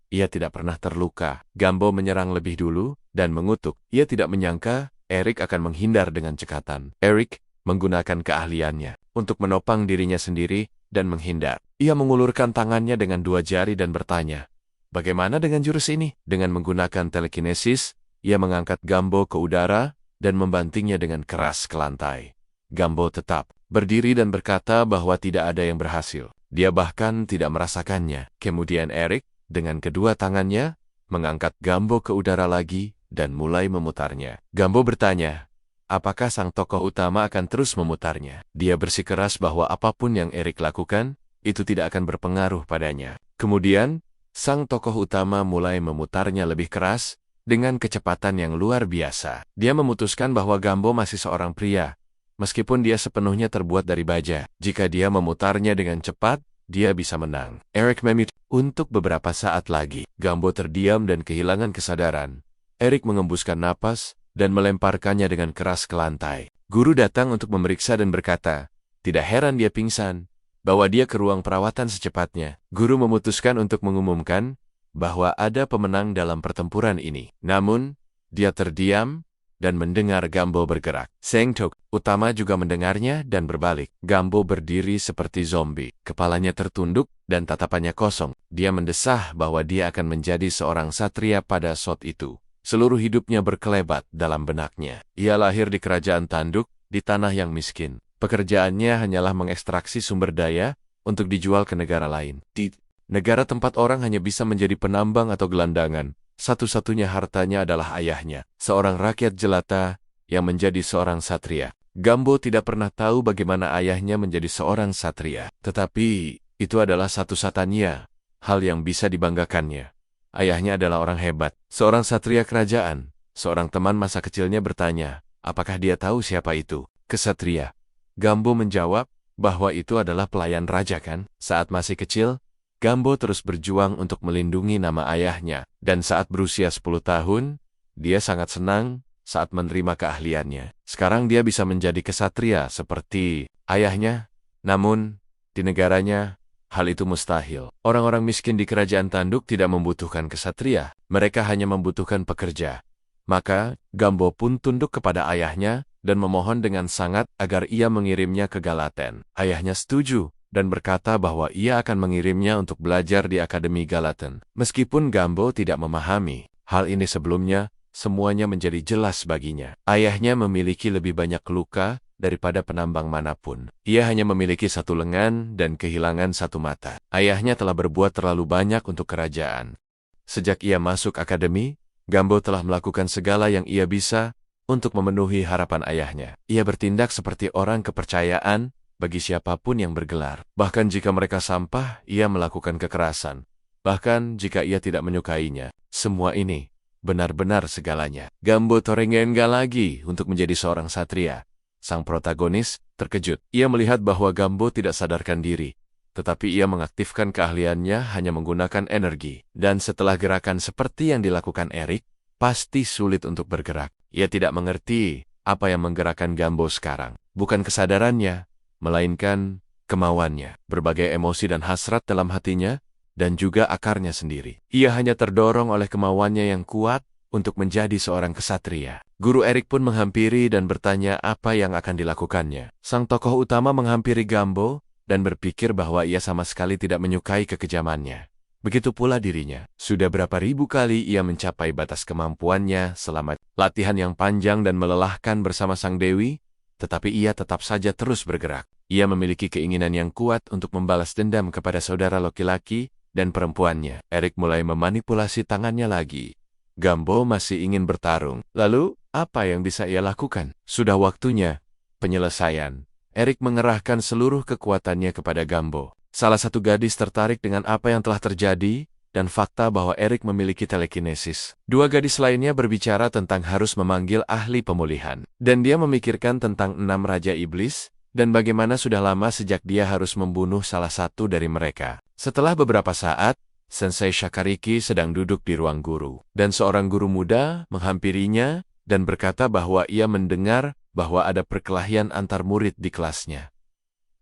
Ia tidak pernah terluka. Gambo menyerang lebih dulu dan mengutuk. Ia tidak menyangka Eric akan menghindar dengan cekatan. Eric menggunakan keahliannya. untuk menopang dirinya sendiri dan menghindar. Ia mengulurkan tangannya dengan 2 jari dan bertanya, "Bagaimana dengan jurus ini?" Dengan menggunakan telekinesis, ia mengangkat Gambo ke udara dan membantingnya dengan keras ke lantai. Gambo tetap berdiri dan berkata bahwa tidak ada yang berhasil. Dia bahkan tidak merasakannya. Kemudian Eric, dengan kedua tangannya, mengangkat Gambo ke udara lagi dan mulai memutarnya. Gambo bertanya, apakah sang tokoh utama akan terus memutarnya? Dia bersikeras bahwa apapun yang Eric lakukan, itu tidak akan berpengaruh padanya. Kemudian, sang tokoh utama mulai memutarnya lebih keras, dengan kecepatan yang luar biasa. Dia memutuskan bahwa Gambo masih seorang pria, meskipun dia sepenuhnya terbuat dari baja. Jika dia memutarnya dengan cepat, dia bisa menang. Eric memit. Untuk beberapa saat lagi, Gambo terdiam dan kehilangan kesadaran. Eric mengembuskan napas dan melemparkannya dengan keras ke lantai. Guru datang untuk memeriksa dan berkata, tidak heran dia pingsan, bawa dia ke ruang perawatan secepatnya. Guru memutuskan untuk mengumumkan bahwa ada pemenang dalam pertempuran ini. Namun, dia terdiam dan mendengar Gambo bergerak. Sang tokoh utama juga mendengarnya dan berbalik. Gambo berdiri seperti zombie. Kepalanya tertunduk dan tatapannya kosong. Dia mendesah bahwa dia akan menjadi seorang satria pada saat itu. Seluruh hidupnya berkelebat dalam benaknya. Ia lahir di kerajaan tanduk, di tanah yang miskin. Pekerjaannya hanyalah mengekstraksi sumber daya untuk dijual ke negara lain. Di negara tempat orang hanya bisa menjadi penambang atau gelandangan, satu-satunya hartanya adalah ayahnya, seorang rakyat jelata yang menjadi seorang satria. Gambo tidak pernah tahu bagaimana ayahnya menjadi seorang satria. Tetapi, itu adalah satu-satunya hal yang bisa dibanggakannya. Ayahnya adalah orang hebat, seorang satria kerajaan. Seorang teman masa kecilnya bertanya, apakah dia tahu siapa itu? Kesatria. Gambo menjawab bahwa itu adalah pelayan raja kan? Saat masih kecil, Gambo terus berjuang untuk melindungi nama ayahnya, dan saat berusia 10 tahun, dia sangat senang saat menerima keahliannya. Sekarang dia bisa menjadi kesatria seperti ayahnya, namun di negaranya, hal itu mustahil. Orang-orang miskin di kerajaan tanduk tidak membutuhkan kesatria, mereka hanya membutuhkan pekerja. Maka, Gambo pun tunduk kepada ayahnya dan memohon dengan sangat agar ia mengirimnya ke Galaten. Ayahnya setuju dan berkata bahwa ia akan mengirimnya untuk belajar di Akademi Galaten. Meskipun Gambo tidak memahami hal ini sebelumnya, semuanya menjadi jelas baginya. Ayahnya memiliki lebih banyak luka daripada penambang manapun. Ia hanya memiliki 1 lengan dan kehilangan 1 mata. Ayahnya telah berbuat terlalu banyak untuk kerajaan. Sejak ia masuk akademi, Gambo telah melakukan segala yang ia bisa untuk memenuhi harapan ayahnya. Ia bertindak seperti orang kepercayaan bagi siapapun yang bergelar. Bahkan jika mereka sampah, ia melakukan kekerasan. Bahkan jika ia tidak menyukainya. Semua ini benar-benar segalanya. Gambo Torengenga lagi untuk menjadi seorang satria. Sang protagonis terkejut. Ia melihat bahwa Gambo tidak sadarkan diri. Tetapi ia mengaktifkan keahliannya hanya menggunakan energi. Dan setelah gerakan seperti yang dilakukan Eric, pasti sulit untuk bergerak. Ia tidak mengerti apa yang menggerakkan Gambo sekarang. Bukan kesadarannya, melainkan kemauannya, berbagai emosi dan hasrat dalam hatinya, dan juga akarnya sendiri. Ia hanya terdorong oleh kemauannya yang kuat untuk menjadi seorang kesatria. Guru Eric pun menghampiri dan bertanya apa yang akan dilakukannya. Sang tokoh utama menghampiri Gambo dan berpikir bahwa ia sama sekali tidak menyukai kekejamannya. Begitu pula dirinya. Sudah berapa ribu kali ia mencapai batas kemampuannya selama latihan yang panjang dan melelahkan bersama sang dewi, tetapi ia tetap saja terus bergerak. Ia memiliki keinginan yang kuat untuk membalas dendam kepada saudara laki-laki dan perempuannya. Eric mulai memanipulasi tangannya lagi. Gambo masih ingin bertarung. Lalu, apa yang bisa ia lakukan? Sudah waktunya penyelesaian. Eric mengerahkan seluruh kekuatannya kepada Gambo. Salah satu gadis tertarik dengan apa yang telah terjadi, dan fakta bahwa Eric memiliki telekinesis. 2 gadis lainnya berbicara tentang harus memanggil ahli pemulihan. Dan dia memikirkan tentang 6 raja iblis, dan bagaimana sudah lama sejak dia harus membunuh salah satu dari mereka. Setelah beberapa saat, Sensei Shakariki sedang duduk di ruang guru. Dan seorang guru muda menghampirinya dan berkata bahwa ia mendengar bahwa ada perkelahian antar murid di kelasnya.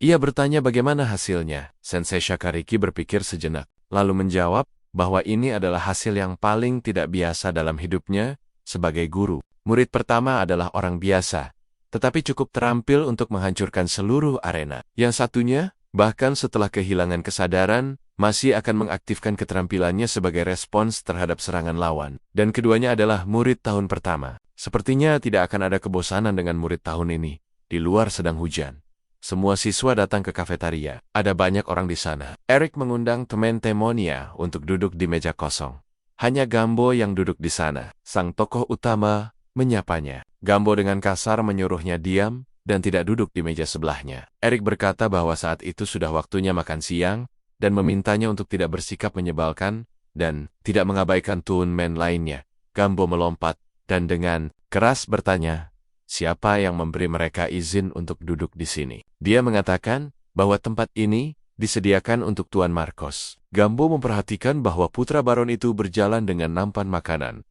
Ia bertanya bagaimana hasilnya. Sensei Shakariki berpikir sejenak, lalu menjawab bahwa ini adalah hasil yang paling tidak biasa dalam hidupnya sebagai guru. Murid pertama adalah orang biasa, tetapi cukup terampil untuk menghancurkan seluruh arena. Yang satunya, bahkan setelah kehilangan kesadaran, masih akan mengaktifkan keterampilannya sebagai respons terhadap serangan lawan. Dan keduanya adalah murid tahun pertama. Sepertinya tidak akan ada kebosanan dengan murid tahun ini. Di luar sedang hujan. Semua siswa datang ke kafetaria. Ada banyak orang di sana. Eric mengundang teman-temannya untuk duduk di meja kosong. Hanya Gambo yang duduk di sana. Sang tokoh utama menyapanya. Gambo dengan kasar menyuruhnya diam dan tidak duduk di meja sebelahnya. Eric berkata bahwa saat itu sudah waktunya makan siang dan memintanya untuk tidak bersikap menyebalkan dan tidak mengabaikan tuan-men lainnya. Gambo melompat dan dengan keras bertanya, siapa yang memberi mereka izin untuk duduk di sini? Dia mengatakan bahwa tempat ini disediakan untuk Tuan Marcos. Gambo memperhatikan bahwa putra baron itu berjalan dengan nampan makanan.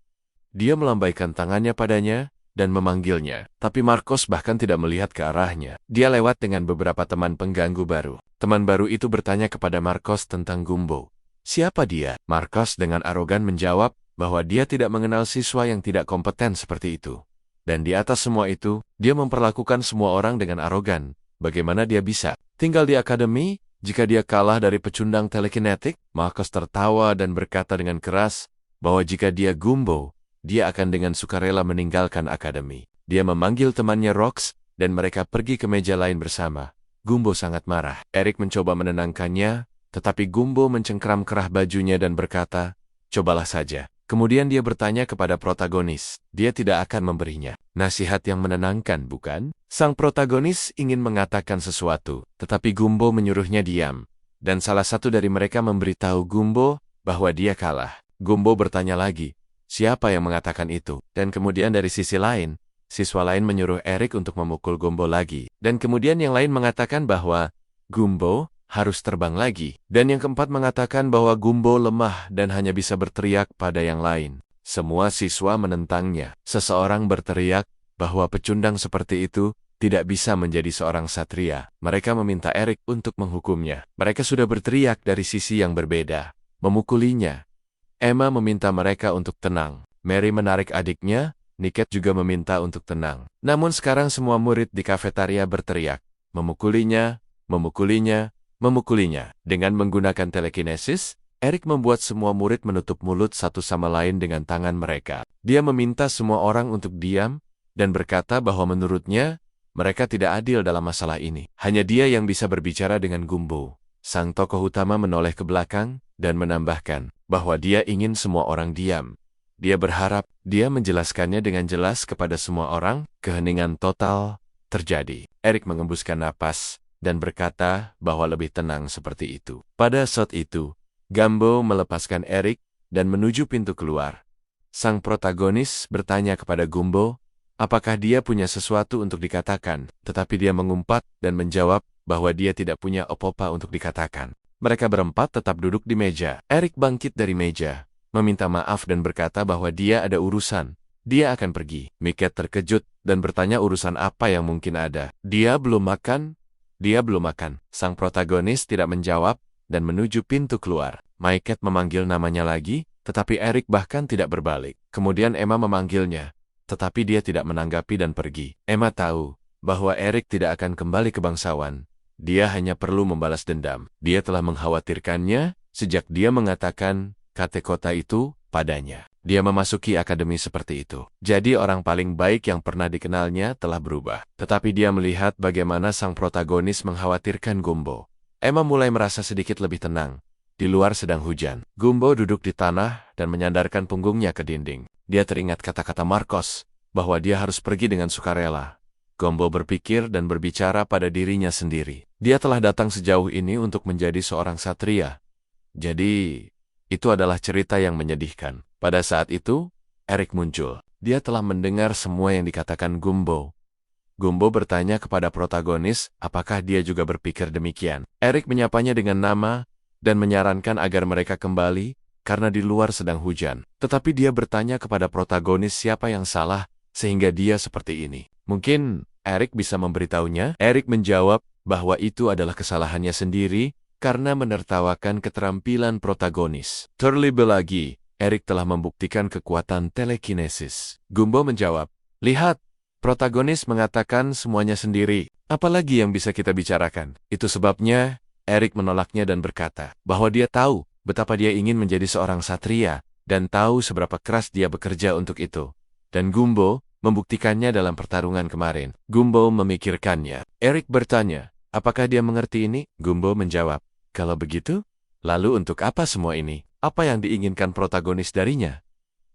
Dia melambaikan tangannya padanya dan memanggilnya, tapi Marcos bahkan tidak melihat ke arahnya. Dia lewat dengan beberapa teman pengganggu baru. Teman baru itu bertanya kepada Marcos tentang Gumbo. Siapa dia? Marcos dengan arogan menjawab bahwa dia tidak mengenal siswa yang tidak kompeten seperti itu. Dan di atas semua itu, dia memperlakukan semua orang dengan arogan. Bagaimana dia bisa tinggal di akademi jika dia kalah dari pecundang telekinetik? Marcos tertawa dan berkata dengan keras bahwa jika dia Gumbo, dia akan dengan sukarela meninggalkan akademi. Dia memanggil temannya Rox, dan mereka pergi ke meja lain bersama. Gumbo sangat marah. Eric mencoba menenangkannya, tetapi Gumbo mencengkram kerah bajunya dan berkata, cobalah saja. Kemudian dia bertanya kepada protagonis. Dia tidak akan memberinya nasihat yang menenangkan, bukan? Sang protagonis ingin mengatakan sesuatu, tetapi Gumbo menyuruhnya diam. Dan salah satu dari mereka memberitahu Gumbo bahwa dia kalah. Gumbo bertanya lagi, siapa yang mengatakan itu? Dan kemudian dari sisi lain, siswa lain menyuruh Eric untuk memukul Gumbo lagi. Dan kemudian yang lain mengatakan bahwa Gumbo harus terbang lagi. Dan yang keempat mengatakan bahwa Gumbo lemah dan hanya bisa berteriak pada yang lain. Semua siswa menentangnya. Seseorang berteriak bahwa pecundang seperti itu tidak bisa menjadi seorang satria. Mereka meminta Eric untuk menghukumnya. Mereka sudah berteriak dari sisi yang berbeda, memukulinya. Emma meminta mereka untuk tenang. Mary menarik adiknya, Niket juga meminta untuk tenang. Namun sekarang semua murid di kafetaria berteriak, memukulinya, memukulinya, memukulinya. Dengan menggunakan telekinesis, Eric membuat semua murid menutup mulut satu sama lain dengan tangan mereka. Dia meminta semua orang untuk diam dan berkata bahwa menurutnya, mereka tidak adil dalam masalah ini. Hanya dia yang bisa berbicara dengan Gumbo. Sang tokoh utama menoleh ke belakang dan menambahkan bahwa dia ingin semua orang diam. Dia berharap dia menjelaskannya dengan jelas kepada semua orang. Keheningan total terjadi. Eric mengembuskan napas dan berkata bahwa lebih tenang seperti itu. Pada saat itu, Gambo melepaskan Eric dan menuju pintu keluar. Sang protagonis bertanya kepada Gumbo, apakah dia punya sesuatu untuk dikatakan, tetapi dia mengumpat dan menjawab bahwa dia tidak punya apa-apa untuk dikatakan. Mereka berempat tetap duduk di meja. Eric bangkit dari meja, meminta maaf dan berkata bahwa dia ada urusan. Dia akan pergi. Miket terkejut dan bertanya urusan apa yang mungkin ada. Dia belum makan. Sang protagonis tidak menjawab dan menuju pintu keluar. Miket memanggil namanya lagi, tetapi Eric bahkan tidak berbalik. Kemudian Emma memanggilnya, tetapi dia tidak menanggapi dan pergi. Emma tahu bahwa Eric tidak akan kembali ke bangsawan. Dia hanya perlu membalas dendam. Dia telah mengkhawatirkannya sejak dia mengatakan kata kota itu padanya. Dia memasuki akademi seperti itu. Jadi orang paling baik yang pernah dikenalnya telah berubah. Tetapi dia melihat bagaimana sang protagonis mengkhawatirkan Gumbo. Emma mulai merasa sedikit lebih tenang. Di luar sedang hujan. Gumbo duduk di tanah dan menyandarkan punggungnya ke dinding. Dia teringat kata-kata Marcos bahwa dia harus pergi dengan sukarela. Gumbo berpikir dan berbicara pada dirinya sendiri. Dia telah datang sejauh ini untuk menjadi seorang satria. Jadi, itu adalah cerita yang menyedihkan. Pada saat itu, Eric muncul. Dia telah mendengar semua yang dikatakan Gumbo. Gumbo bertanya kepada protagonis apakah dia juga berpikir demikian. Eric menyapanya dengan nama dan menyarankan agar mereka kembali karena di luar sedang hujan. Tetapi dia bertanya kepada protagonis siapa yang salah sehingga dia seperti ini. Mungkin Eric bisa memberitahunya. Eric menjawab bahwa itu adalah kesalahannya sendiri karena menertawakan keterampilan protagonis. Terlebih lagi, Eric telah membuktikan kekuatan telekinesis. Gumbo menjawab, lihat, Protagonis mengatakan semuanya sendiri. Apalagi yang bisa kita bicarakan? Itu sebabnya Eric menolaknya dan berkata bahwa dia tahu betapa dia ingin menjadi seorang satria dan tahu seberapa keras dia bekerja untuk itu. Dan Gumbo membuktikannya dalam pertarungan kemarin. Gumbo memikirkannya. Eric bertanya, apakah dia mengerti ini? Gumbo menjawab, kalau begitu, lalu untuk apa semua ini? Apa yang diinginkan protagonis darinya?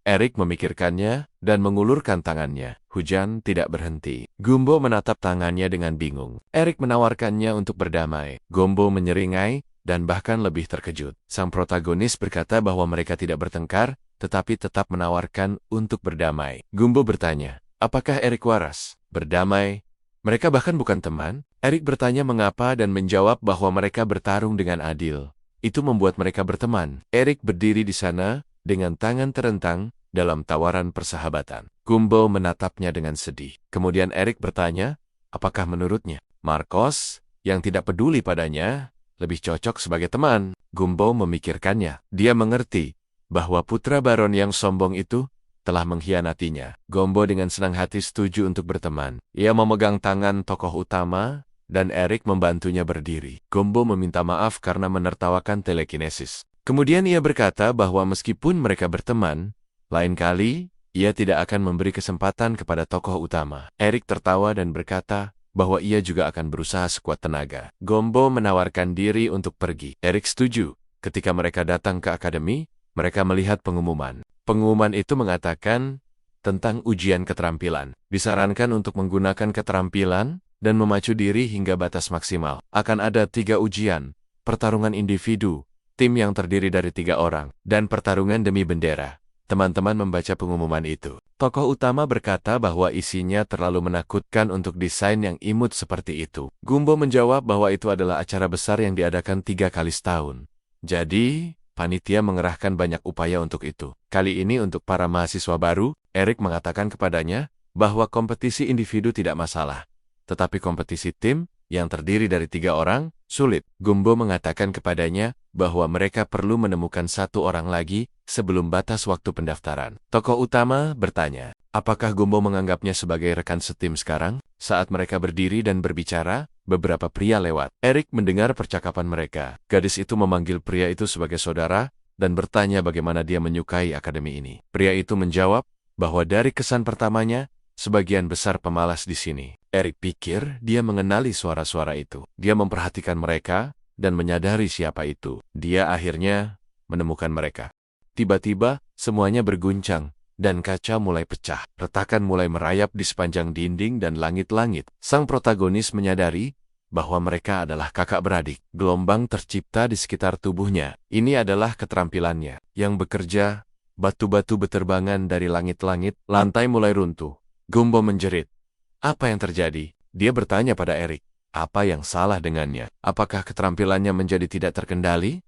Eric memikirkannya dan mengulurkan tangannya. Hujan tidak berhenti. Gumbo menatap tangannya dengan bingung. Eric menawarkannya untuk berdamai. Gumbo menyeringai dan bahkan lebih terkejut. Sang protagonis berkata bahwa mereka tidak bertengkar, tetapi tetap menawarkan untuk berdamai. Gumbo bertanya, apakah Eric waras? Berdamai? Mereka bahkan bukan teman? Eric bertanya mengapa dan menjawab bahwa mereka bertarung dengan adil. Itu membuat mereka berteman. Eric berdiri di sana dengan tangan terentang dalam tawaran persahabatan. Gumbo menatapnya dengan sedih. Kemudian Eric bertanya, apakah menurutnya Marcos, yang tidak peduli padanya, lebih cocok sebagai teman? Gumbo memikirkannya. Dia mengerti bahwa putra baron yang sombong itu telah mengkhianatinya. Gumbo dengan senang hati setuju untuk berteman. Ia memegang tangan tokoh utama, dan Eric membantunya berdiri. Gumbo meminta maaf karena menertawakan telekinesis. Kemudian ia berkata bahwa meskipun mereka berteman, lain kali ia tidak akan memberi kesempatan kepada tokoh utama. Eric tertawa dan berkata bahwa ia juga akan berusaha sekuat tenaga. Gumbo menawarkan diri untuk pergi. Eric setuju. Ketika mereka datang ke akademi, mereka melihat pengumuman. Pengumuman itu mengatakan tentang ujian keterampilan. Disarankan untuk menggunakan keterampilan dan memacu diri hingga batas maksimal. Akan ada 3 ujian, pertarungan individu, tim yang terdiri dari 3 orang, dan pertarungan demi bendera. Teman-teman membaca pengumuman itu. Tokoh utama berkata bahwa isinya terlalu menakutkan untuk desain yang imut seperti itu. Gumbo menjawab bahwa itu adalah acara besar yang diadakan 3 kali setahun. Jadi, panitia mengerahkan banyak upaya untuk itu. Kali ini untuk para mahasiswa baru, Eric mengatakan kepadanya bahwa kompetisi individu tidak masalah. Tetapi kompetisi tim, yang terdiri dari 3 orang, sulit. Gumbo mengatakan kepadanya bahwa mereka perlu menemukan 1 orang lagi sebelum batas waktu pendaftaran. Tokoh utama bertanya, apakah Gumbo menganggapnya sebagai rekan setim sekarang? Saat mereka berdiri dan berbicara, beberapa pria lewat. Eric mendengar percakapan mereka. Gadis itu memanggil pria itu sebagai saudara dan bertanya bagaimana dia menyukai akademi ini. Pria itu menjawab bahwa dari kesan pertamanya, sebagian besar pemalas di sini. Eric pikir dia mengenali suara-suara itu. Dia memperhatikan mereka dan menyadari siapa itu. Dia akhirnya menemukan mereka. Tiba-tiba, semuanya berguncang, dan kaca mulai pecah. Retakan mulai merayap di sepanjang dinding dan langit-langit. Sang protagonis menyadari bahwa mereka adalah kakak beradik. Gelombang tercipta di sekitar tubuhnya. Ini adalah keterampilannya. Yang bekerja, batu-batu beterbangan dari langit-langit, lantai mulai runtuh. Gumbo menjerit. Apa yang terjadi? Dia bertanya pada Eric. Apa yang salah dengannya? Apakah keterampilannya menjadi tidak terkendali?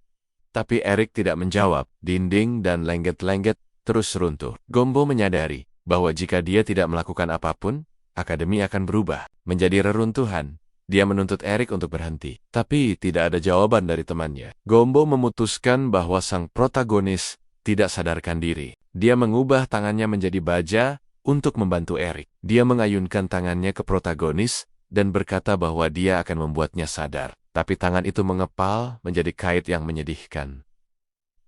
Tapi Eric tidak menjawab. Dinding dan lengket-lengket terus runtuh. Gumbo menyadari bahwa jika dia tidak melakukan apapun, akademi akan berubah menjadi reruntuhan. Dia menuntut Eric untuk berhenti. Tapi tidak ada jawaban dari temannya. Gumbo memutuskan bahwa sang protagonis tidak sadarkan diri. Dia mengubah tangannya menjadi baja untuk membantu Eric. Dia mengayunkan tangannya ke protagonis dan berkata bahwa dia akan membuatnya sadar. Tapi tangan itu mengepal menjadi kait yang menyedihkan.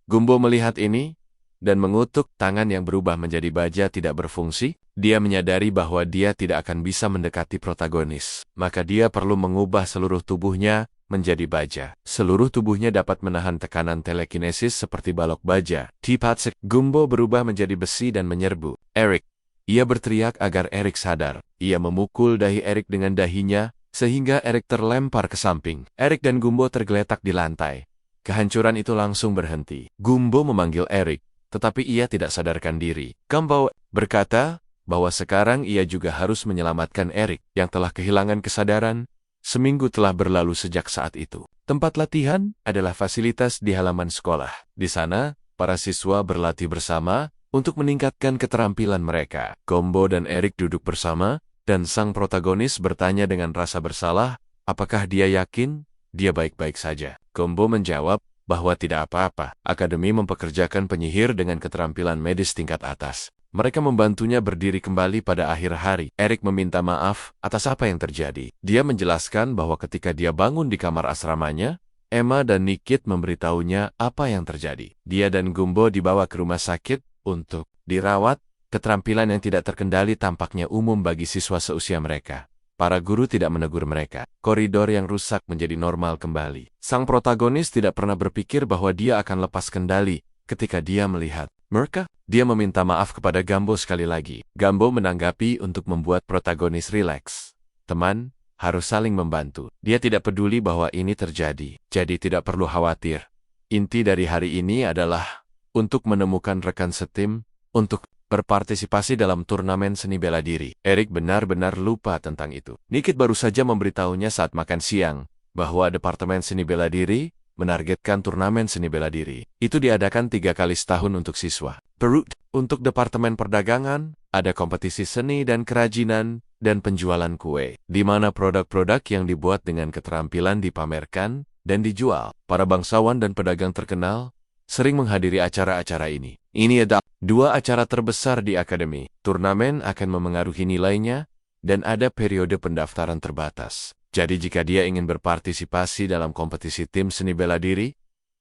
Gumbo melihat ini dan mengutuk tangan yang berubah menjadi baja tidak berfungsi. Dia menyadari bahwa dia tidak akan bisa mendekati protagonis. Maka dia perlu mengubah seluruh tubuhnya menjadi baja. Seluruh tubuhnya dapat menahan tekanan telekinesis seperti balok baja. Tipatsek, Gumbo berubah menjadi besi dan menyerbu Eric. Ia berteriak agar Eric sadar. Ia memukul dahi Eric dengan dahinya, sehingga Eric terlempar ke samping. Eric dan Gumbo tergeletak di lantai. Kehancuran itu langsung berhenti. Gumbo memanggil Eric, tetapi ia tidak sadarkan diri. Gumbo berkata bahwa sekarang ia juga harus menyelamatkan Eric, yang telah kehilangan kesadaran. Seminggu telah berlalu sejak saat itu. Tempat latihan adalah fasilitas di halaman sekolah. Di sana, para siswa berlatih bersama untuk meningkatkan keterampilan mereka. Gumbo dan Eric duduk bersama, dan sang protagonis bertanya dengan rasa bersalah, apakah dia yakin dia baik-baik saja. Gumbo menjawab bahwa tidak apa-apa. Akademi mempekerjakan penyihir dengan keterampilan medis tingkat atas. Mereka membantunya berdiri kembali pada akhir hari. Eric meminta maaf atas apa yang terjadi. Dia menjelaskan bahwa ketika dia bangun di kamar asramanya, Emma dan Nikit memberitahunya apa yang terjadi. Dia dan Gumbo dibawa ke rumah sakit untuk dirawat. Keterampilan yang tidak terkendali tampaknya umum bagi siswa seusia mereka. Para guru tidak menegur mereka. Koridor yang rusak menjadi normal kembali. Sang protagonis tidak pernah berpikir bahwa dia akan lepas kendali ketika dia melihat mereka. Dia meminta maaf kepada Gambo sekali lagi. Gambo menanggapi untuk membuat protagonis rileks. Teman, harus saling membantu. Dia tidak peduli bahwa ini terjadi, jadi tidak perlu khawatir. Inti dari hari ini adalah untuk menemukan rekan setim, untuk berpartisipasi dalam turnamen seni bela diri. Eric benar-benar lupa tentang itu. Nikit baru saja memberitahunya saat makan siang bahwa Departemen Seni Bela Diri menargetkan turnamen seni bela diri. Itu diadakan 3 kali setahun untuk siswa. Perut, untuk Departemen Perdagangan, ada kompetisi seni dan kerajinan, dan penjualan kue, di mana produk-produk yang dibuat dengan keterampilan dipamerkan dan dijual. Para bangsawan dan pedagang terkenal sering menghadiri acara-acara ini. Ini adalah 2 acara terbesar di akademi. Turnamen akan memengaruhi nilainya, dan ada periode pendaftaran terbatas. Jadi jika dia ingin berpartisipasi dalam kompetisi tim seni bela diri,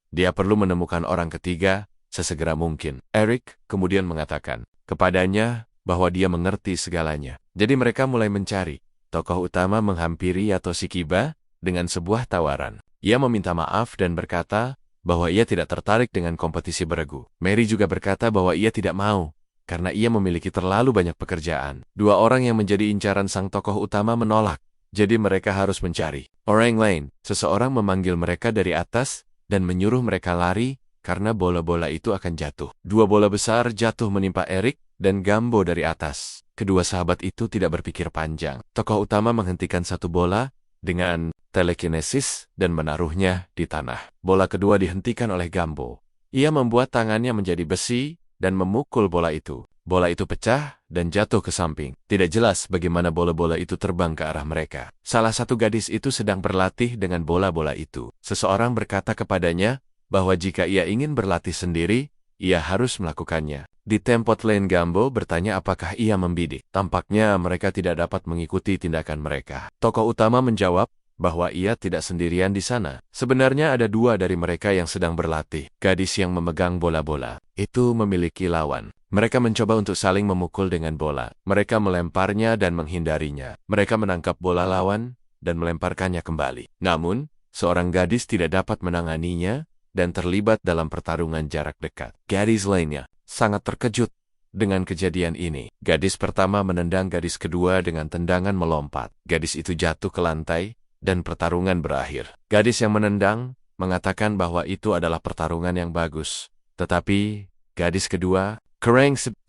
dia perlu menemukan orang ketiga sesegera mungkin. Eric kemudian mengatakan kepadanya bahwa dia mengerti segalanya. Jadi mereka mulai mencari. Tokoh utama menghampiri Yatoshikiba dengan sebuah tawaran. Ia meminta maaf dan berkata bahwa ia tidak tertarik dengan kompetisi beregu. Mary juga berkata bahwa ia tidak mau, karena ia memiliki terlalu banyak pekerjaan. 2 orang yang menjadi incaran sang tokoh utama menolak. Jadi mereka harus mencari orang lain. Seseorang memanggil mereka dari atas dan menyuruh mereka lari karena bola-bola itu akan jatuh. 2 bola besar jatuh menimpa Eric dan Gambo dari atas. Kedua sahabat itu tidak berpikir panjang. Tokoh utama menghentikan 1 bola dengan telekinesis dan menaruhnya di tanah. Bola kedua dihentikan oleh Gambo. Ia membuat tangannya menjadi besi dan memukul bola itu. Bola itu pecah dan jatuh ke samping. Tidak jelas bagaimana bola-bola itu terbang ke arah mereka. Salah satu gadis itu sedang berlatih dengan bola-bola itu. Seseorang berkata kepadanya bahwa jika ia ingin berlatih sendiri, ia harus melakukannya. Di tempat lain Gambo bertanya apakah ia membidik. Tampaknya mereka tidak dapat mengikuti tindakan mereka. Tokoh utama menjawab bahwa ia tidak sendirian di sana. Sebenarnya ada 2 dari mereka yang sedang berlatih. Gadis yang memegang bola-bola itu memiliki lawan. Mereka mencoba untuk saling memukul dengan bola. Mereka melemparnya dan menghindarinya. Mereka menangkap bola lawan dan melemparkannya kembali. Namun, seorang gadis tidak dapat menanganinya dan terlibat dalam pertarungan jarak dekat. Gadis lainnya sangat terkejut dengan kejadian ini. Gadis pertama menendang gadis kedua dengan tendangan melompat. Gadis itu jatuh ke lantai dan pertarungan berakhir. Gadis yang menendang mengatakan bahwa itu adalah pertarungan yang bagus. Tetapi gadis kedua,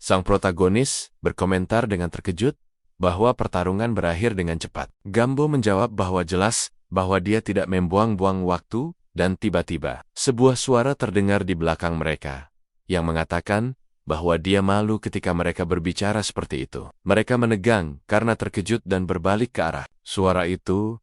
sang protagonis, berkomentar dengan terkejut bahwa pertarungan berakhir dengan cepat. Gambo menjawab bahwa jelas bahwa dia tidak membuang-buang waktu, dan tiba-tiba sebuah suara terdengar di belakang mereka yang mengatakan bahwa dia malu ketika mereka berbicara seperti itu. Mereka menegang karena terkejut dan berbalik ke arah suara itu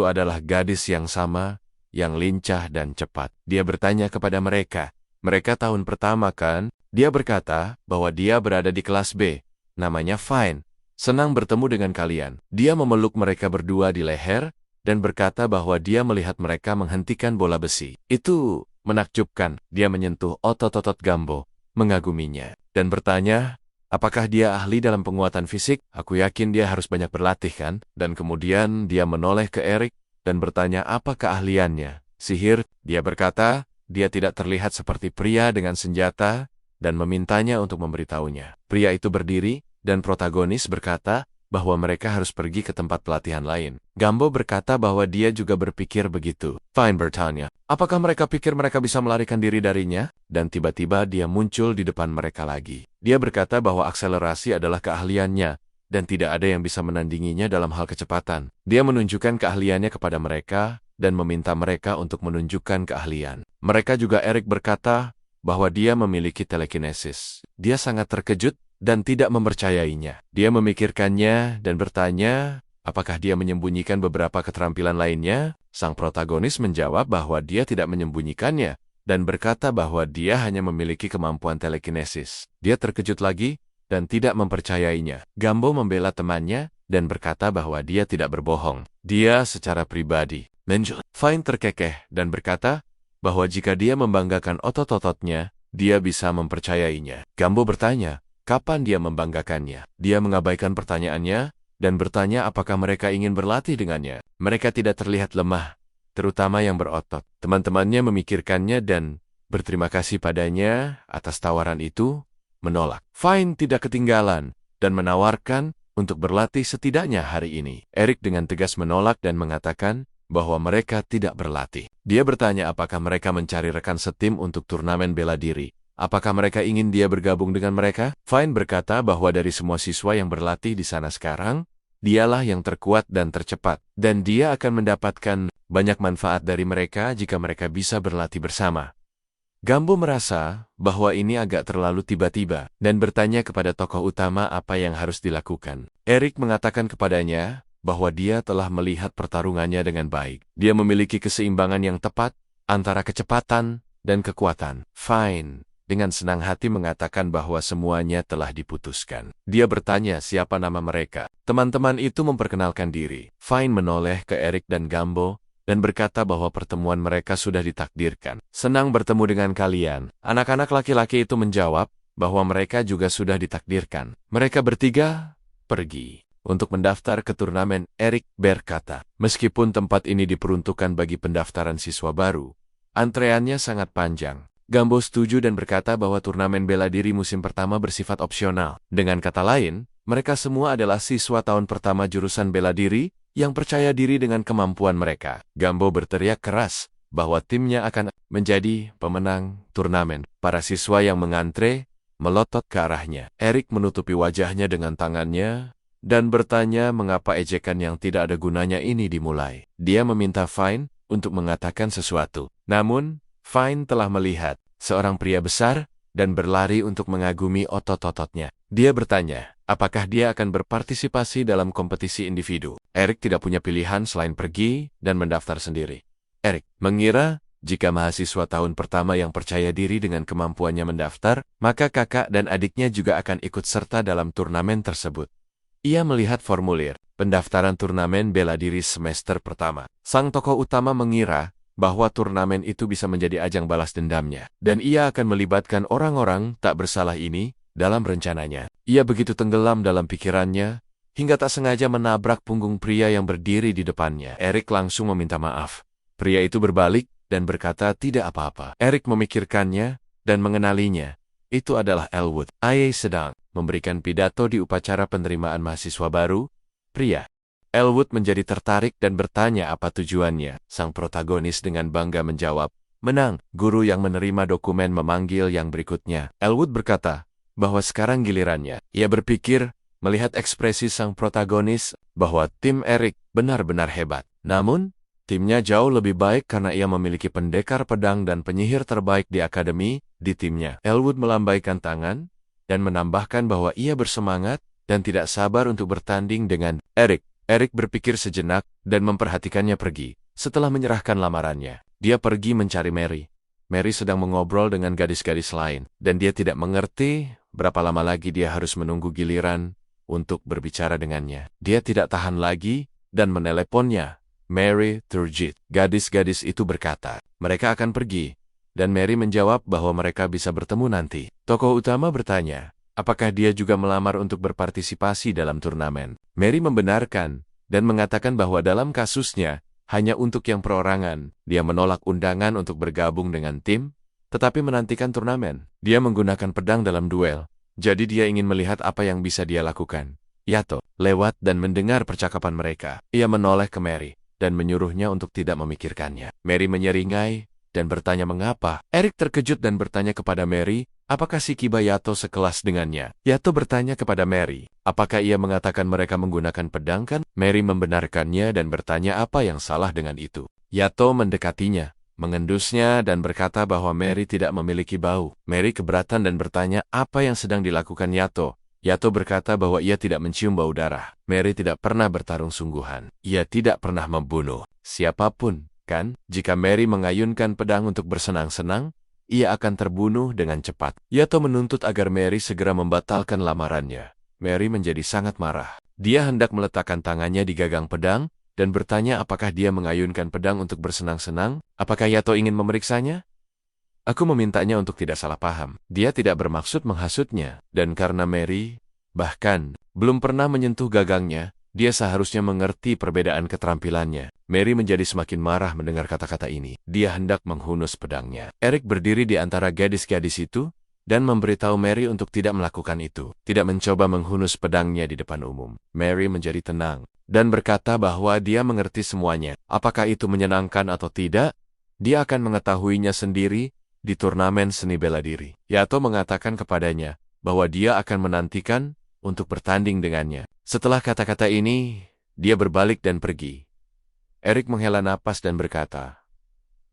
adalah gadis yang sama, yang lincah dan cepat. Dia bertanya kepada mereka, "Mereka tahun pertama kan?" Dia berkata bahwa dia berada di kelas B, namanya Fine. Senang bertemu dengan kalian. Dia memeluk mereka berdua di leher dan berkata bahwa dia melihat mereka menghentikan bola besi. Itu menakjubkan. Dia menyentuh otot-otot Gambo, mengaguminya, dan bertanya, apakah dia ahli dalam penguatan fisik? Aku yakin dia harus banyak berlatih kan? Dan kemudian dia menoleh ke Eric dan bertanya apa keahliannya. Sihir, dia berkata, dia tidak terlihat seperti pria dengan senjata, dan memintanya untuk memberitahunya. Pria itu berdiri, dan protagonis berkata bahwa mereka harus pergi ke tempat pelatihan lain. Gambo berkata bahwa dia juga berpikir begitu. Fine bertanya, apakah mereka pikir mereka bisa melarikan diri darinya? Dan tiba-tiba dia muncul di depan mereka lagi. Dia berkata bahwa akselerasi adalah keahliannya, dan tidak ada yang bisa menandinginya dalam hal kecepatan. Dia menunjukkan keahliannya kepada mereka, dan meminta mereka untuk menunjukkan keahlian. Mereka juga Eric berkata bahwa dia memiliki telekinesis. Dia sangat terkejut dan tidak mempercayainya. Dia memikirkannya dan bertanya, apakah dia menyembunyikan beberapa keterampilan lainnya? Sang protagonis menjawab bahwa dia tidak menyembunyikannya, dan berkata bahwa dia hanya memiliki kemampuan telekinesis. Dia terkejut lagi dan tidak mempercayainya. Gambo membela temannya dan berkata bahwa dia tidak berbohong. Dia secara pribadi menjel. Fine terkekeh dan berkata bahwa jika dia membanggakan otot-ototnya, dia bisa mempercayainya. Gambo bertanya, kapan dia membanggakannya? Dia mengabaikan pertanyaannya dan bertanya apakah mereka ingin berlatih dengannya. Mereka tidak terlihat lemah, terutama yang berotot. Teman-temannya memikirkannya dan berterima kasih padanya atas tawaran itu, menolak. Fine tidak ketinggalan dan menawarkan untuk berlatih setidaknya hari ini. Eric dengan tegas menolak dan mengatakan bahwa mereka tidak berlatih. Dia bertanya apakah mereka mencari rekan setim untuk turnamen bela diri. Apakah mereka ingin dia bergabung dengan mereka? Fine berkata bahwa dari semua siswa yang berlatih di sana sekarang, dialah yang terkuat dan tercepat, dan dia akan mendapatkan banyak manfaat dari mereka jika mereka bisa berlatih bersama. Gambo merasa bahwa ini agak terlalu tiba-tiba dan bertanya kepada tokoh utama apa yang harus dilakukan. Eric mengatakan kepadanya bahwa dia telah melihat pertarungannya dengan baik. Dia memiliki keseimbangan yang tepat antara kecepatan dan kekuatan. Fine dengan senang hati mengatakan bahwa semuanya telah diputuskan. Dia bertanya siapa nama mereka. Teman-teman itu memperkenalkan diri. Fine menoleh ke Eric dan Gambo dan berkata bahwa pertemuan mereka sudah ditakdirkan. Senang bertemu dengan kalian. Anak-anak laki-laki itu menjawab bahwa mereka juga sudah ditakdirkan. Mereka bertiga pergi untuk mendaftar ke turnamen. Eric berkata, meskipun tempat ini diperuntukkan bagi pendaftaran siswa baru, antreannya sangat panjang. Gambo setuju dan berkata bahwa turnamen bela diri musim pertama bersifat opsional. Dengan kata lain, mereka semua adalah siswa tahun pertama jurusan bela diri yang percaya diri dengan kemampuan mereka. Gambo berteriak keras bahwa timnya akan menjadi pemenang turnamen. Para siswa yang mengantre melotot ke arahnya. Eric menutupi wajahnya dengan tangannya dan bertanya mengapa ejekan yang tidak ada gunanya ini dimulai. Dia meminta Fine untuk mengatakan sesuatu. Namun, Fine telah melihat seorang pria besar dan berlari untuk mengagumi otot-ototnya. Dia bertanya, apakah dia akan berpartisipasi dalam kompetisi individu. Eric tidak punya pilihan selain pergi dan mendaftar sendiri. Eric mengira jika mahasiswa tahun pertama yang percaya diri dengan kemampuannya mendaftar, maka kakak dan adiknya juga akan ikut serta dalam turnamen tersebut. Ia melihat formulir pendaftaran turnamen bela diri semester pertama. Sang tokoh utama mengira bahwa turnamen itu bisa menjadi ajang balas dendamnya, dan ia akan melibatkan orang-orang tak bersalah ini dalam rencananya. Ia begitu tenggelam dalam pikirannya, hingga tak sengaja menabrak punggung pria yang berdiri di depannya. Eric langsung meminta maaf. Pria itu berbalik dan berkata tidak apa-apa. Eric memikirkannya dan mengenalinya. Itu adalah Elwood. Ia sedang memberikan pidato di upacara penerimaan mahasiswa baru, pria. Elwood menjadi tertarik dan bertanya apa tujuannya. Sang protagonis dengan bangga menjawab, menang. Guru yang menerima dokumen memanggil yang berikutnya. Elwood berkata bahwa sekarang gilirannya. Ia berpikir melihat ekspresi sang protagonis bahwa tim Eric benar-benar hebat. Namun, timnya jauh lebih baik karena ia memiliki pendekar pedang dan penyihir terbaik di akademi di timnya. Elwood melambaikan tangan dan menambahkan bahwa ia bersemangat dan tidak sabar untuk bertanding dengan Eric. Eric berpikir sejenak dan memperhatikannya pergi. Setelah menyerahkan lamarannya, dia pergi mencari Mary. Mary sedang mengobrol dengan gadis-gadis lain, dan dia tidak mengerti berapa lama lagi dia harus menunggu giliran untuk berbicara dengannya. Dia tidak tahan lagi dan meneleponnya. Mary Turgid. Gadis-gadis itu berkata, mereka akan pergi, dan Mary menjawab bahwa mereka bisa bertemu nanti. Tokoh utama bertanya, apakah dia juga melamar untuk berpartisipasi dalam turnamen? Mary membenarkan dan mengatakan bahwa dalam kasusnya, hanya untuk yang perorangan, dia menolak undangan untuk bergabung dengan tim, tetapi menantikan turnamen. Dia menggunakan pedang dalam duel, jadi dia ingin melihat apa yang bisa dia lakukan. Yato lewat dan mendengar percakapan mereka. Ia menoleh ke Mary dan menyuruhnya untuk tidak memikirkannya. Mary menyeringai dan bertanya mengapa. Eric terkejut dan bertanya kepada Mary, apakah si Kiba Yato sekelas dengannya? Yato bertanya kepada Mary, apakah ia mengatakan mereka menggunakan pedang kan? Mary membenarkannya dan bertanya apa yang salah dengan itu. Yato mendekatinya, mengendusnya dan berkata bahwa Mary tidak memiliki bau. Mary keberatan dan bertanya apa yang sedang dilakukan Yato. Yato berkata bahwa ia tidak mencium bau darah. Mary tidak pernah bertarung sungguhan. Ia tidak pernah membunuh siapapun. Kan, jika Mary mengayunkan pedang untuk bersenang-senang, ia akan terbunuh dengan cepat. Yato menuntut agar Mary segera membatalkan lamarannya. Mary menjadi sangat marah. Dia hendak meletakkan tangannya di gagang pedang dan bertanya apakah dia mengayunkan pedang untuk bersenang-senang. Apakah Yato ingin memeriksanya? Aku memintanya untuk tidak salah paham. Dia tidak bermaksud menghasutnya, dan karena Mary, bahkan, belum pernah menyentuh gagangnya, dia seharusnya mengerti perbedaan keterampilannya. Mary menjadi semakin marah mendengar kata-kata ini. Dia hendak menghunus pedangnya. Eric berdiri di antara gadis-gadis itu, dan memberitahu Mary untuk tidak melakukan itu. Tidak mencoba menghunus pedangnya di depan umum. Mary menjadi tenang, dan berkata bahwa dia mengerti semuanya. Apakah itu menyenangkan atau tidak? Dia akan mengetahuinya sendiri di turnamen seni bela diri. Yato mengatakan kepadanya bahwa dia akan menantikan untuk bertanding dengannya. Setelah kata-kata ini, dia berbalik dan pergi. Eric menghela napas dan berkata,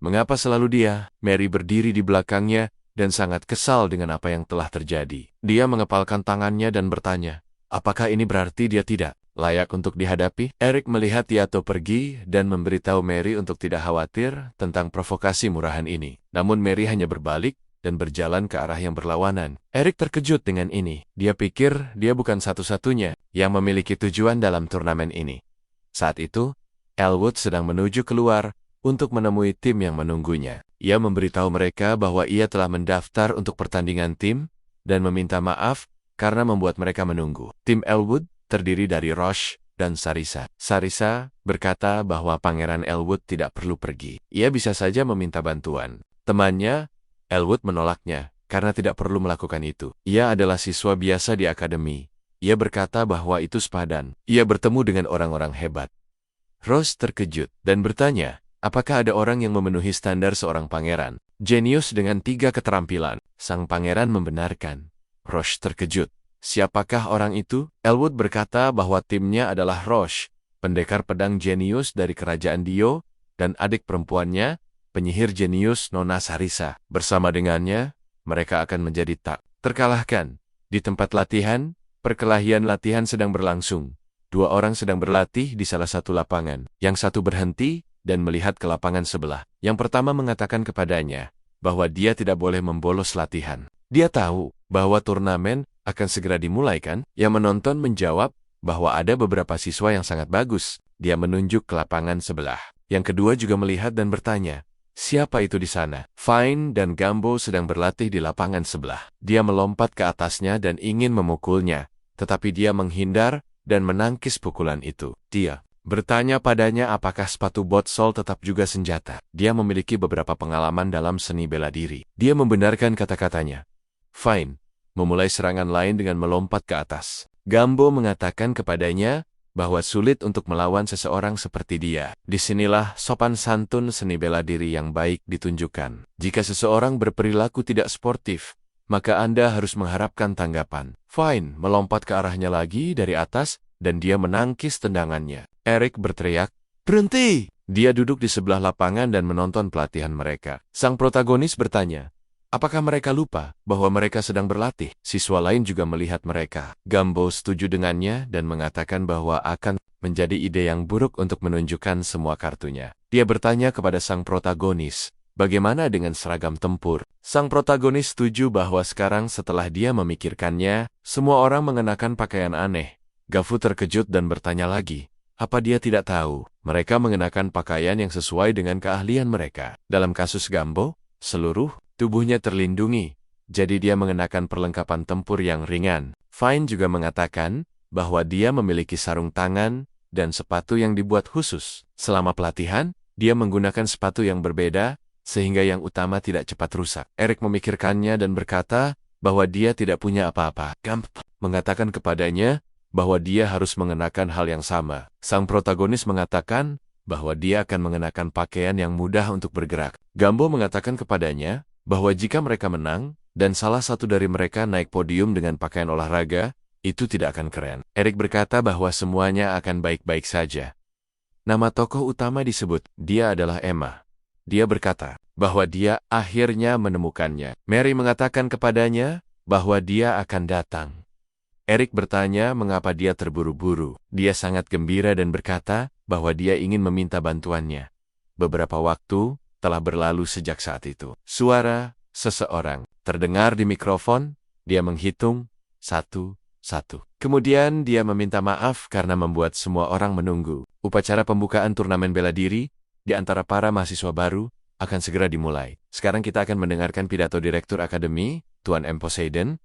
"Mengapa selalu dia?" Mary berdiri di belakangnya dan sangat kesal dengan apa yang telah terjadi. Dia mengepalkan tangannya dan bertanya, apakah ini berarti dia tidak layak untuk dihadapi? Eric melihat Yato pergi dan memberitahu Mary untuk tidak khawatir tentang provokasi murahan ini. Namun Mary hanya berbalik dan berjalan ke arah yang berlawanan. Eric terkejut dengan ini. Dia pikir dia bukan satu-satunya yang memiliki tujuan dalam turnamen ini. Saat itu, Elwood sedang menuju keluar untuk menemui tim yang menunggunya. Ia memberitahu mereka bahwa ia telah mendaftar untuk pertandingan tim dan meminta maaf karena membuat mereka menunggu. Tim Elwood terdiri dari Roche dan Sarisa. Sarisa berkata bahwa Pangeran Elwood tidak perlu pergi. Ia bisa saja meminta bantuan. Temannya, Elwood menolaknya karena tidak perlu melakukan itu. Ia adalah siswa biasa di akademi. Ia berkata bahwa itu sepadan. Ia bertemu dengan orang-orang hebat. Roche terkejut dan bertanya, apakah ada orang yang memenuhi standar seorang pangeran? Jenius dengan 3 keterampilan. Sang pangeran membenarkan. Roche terkejut. Siapakah orang itu? Elwood berkata bahwa timnya adalah Roche, pendekar pedang jenius dari kerajaan Dio, dan adik perempuannya, penyihir jenius Nona Sarisa. Bersama dengannya, mereka akan menjadi tak terkalahkan. Di tempat latihan, perkelahian latihan sedang berlangsung. 2 orang sedang berlatih di salah satu lapangan. Yang satu berhenti dan melihat ke lapangan sebelah. Yang pertama mengatakan kepadanya bahwa dia tidak boleh membolos latihan. Dia tahu bahwa turnamen akan segera dimulai kan? Yang menonton menjawab bahwa ada beberapa siswa yang sangat bagus. Dia menunjuk ke lapangan sebelah. Yang kedua juga melihat dan bertanya, siapa itu di sana? Fine dan Gambo sedang berlatih di lapangan sebelah. Dia melompat ke atasnya dan ingin memukulnya, tetapi dia menghindar dan menangkis pukulan itu. Dia bertanya padanya apakah sepatu botsol tetap juga senjata. Dia memiliki beberapa pengalaman dalam seni bela diri. Dia membenarkan kata-katanya. Fine memulai serangan lain dengan melompat ke atas. Gambo mengatakan kepadanya bahwa sulit untuk melawan seseorang seperti dia. Disinilah sopan santun seni bela diri yang baik ditunjukkan. Jika seseorang berperilaku tidak sportif, maka Anda harus mengharapkan tanggapan. Fine melompat ke arahnya lagi dari atas dan dia menangkis tendangannya. Eric berteriak, "Berhenti!" Dia duduk di sebelah lapangan dan menonton pelatihan mereka. Sang protagonis bertanya, apakah mereka lupa bahwa mereka sedang berlatih? Siswa lain juga melihat mereka. Gambo setuju dengannya dan mengatakan bahwa akan menjadi ide yang buruk untuk menunjukkan semua kartunya. Dia bertanya kepada sang protagonis, bagaimana dengan seragam tempur? Sang protagonis setuju bahwa sekarang setelah dia memikirkannya, semua orang mengenakan pakaian aneh. Gafu terkejut dan bertanya lagi, apa dia tidak tahu? Mereka mengenakan pakaian yang sesuai dengan keahlian mereka. Dalam kasus Gambo, seluruh tubuhnya terlindungi, jadi dia mengenakan perlengkapan tempur yang ringan. Fine juga mengatakan bahwa dia memiliki sarung tangan dan sepatu yang dibuat khusus. Selama pelatihan, dia menggunakan sepatu yang berbeda, sehingga yang utama tidak cepat rusak. Eric memikirkannya dan berkata bahwa dia tidak punya apa-apa. Gamp mengatakan kepadanya bahwa dia harus mengenakan hal yang sama. Sang protagonis mengatakan bahwa dia akan mengenakan pakaian yang mudah untuk bergerak. Gambo mengatakan kepadanya bahwa jika mereka menang, dan salah satu dari mereka naik podium dengan pakaian olahraga, itu tidak akan keren. Eric berkata bahwa semuanya akan baik-baik saja. Nama tokoh utama disebut, dia adalah Emma. Dia berkata bahwa dia akhirnya menemukannya. Mary mengatakan kepadanya bahwa dia akan datang. Eric bertanya mengapa dia terburu-buru. Dia sangat gembira dan berkata bahwa dia ingin meminta bantuannya. Beberapa waktu telah berlalu sejak saat itu. Suara seseorang. Terdengar di mikrofon, dia menghitung, 1, 1. Kemudian dia meminta maaf karena membuat semua orang menunggu. Upacara pembukaan turnamen bela diri di antara para mahasiswa baru akan segera dimulai. Sekarang kita akan mendengarkan pidato Direktur Akademi, Tuan M. Poseidon.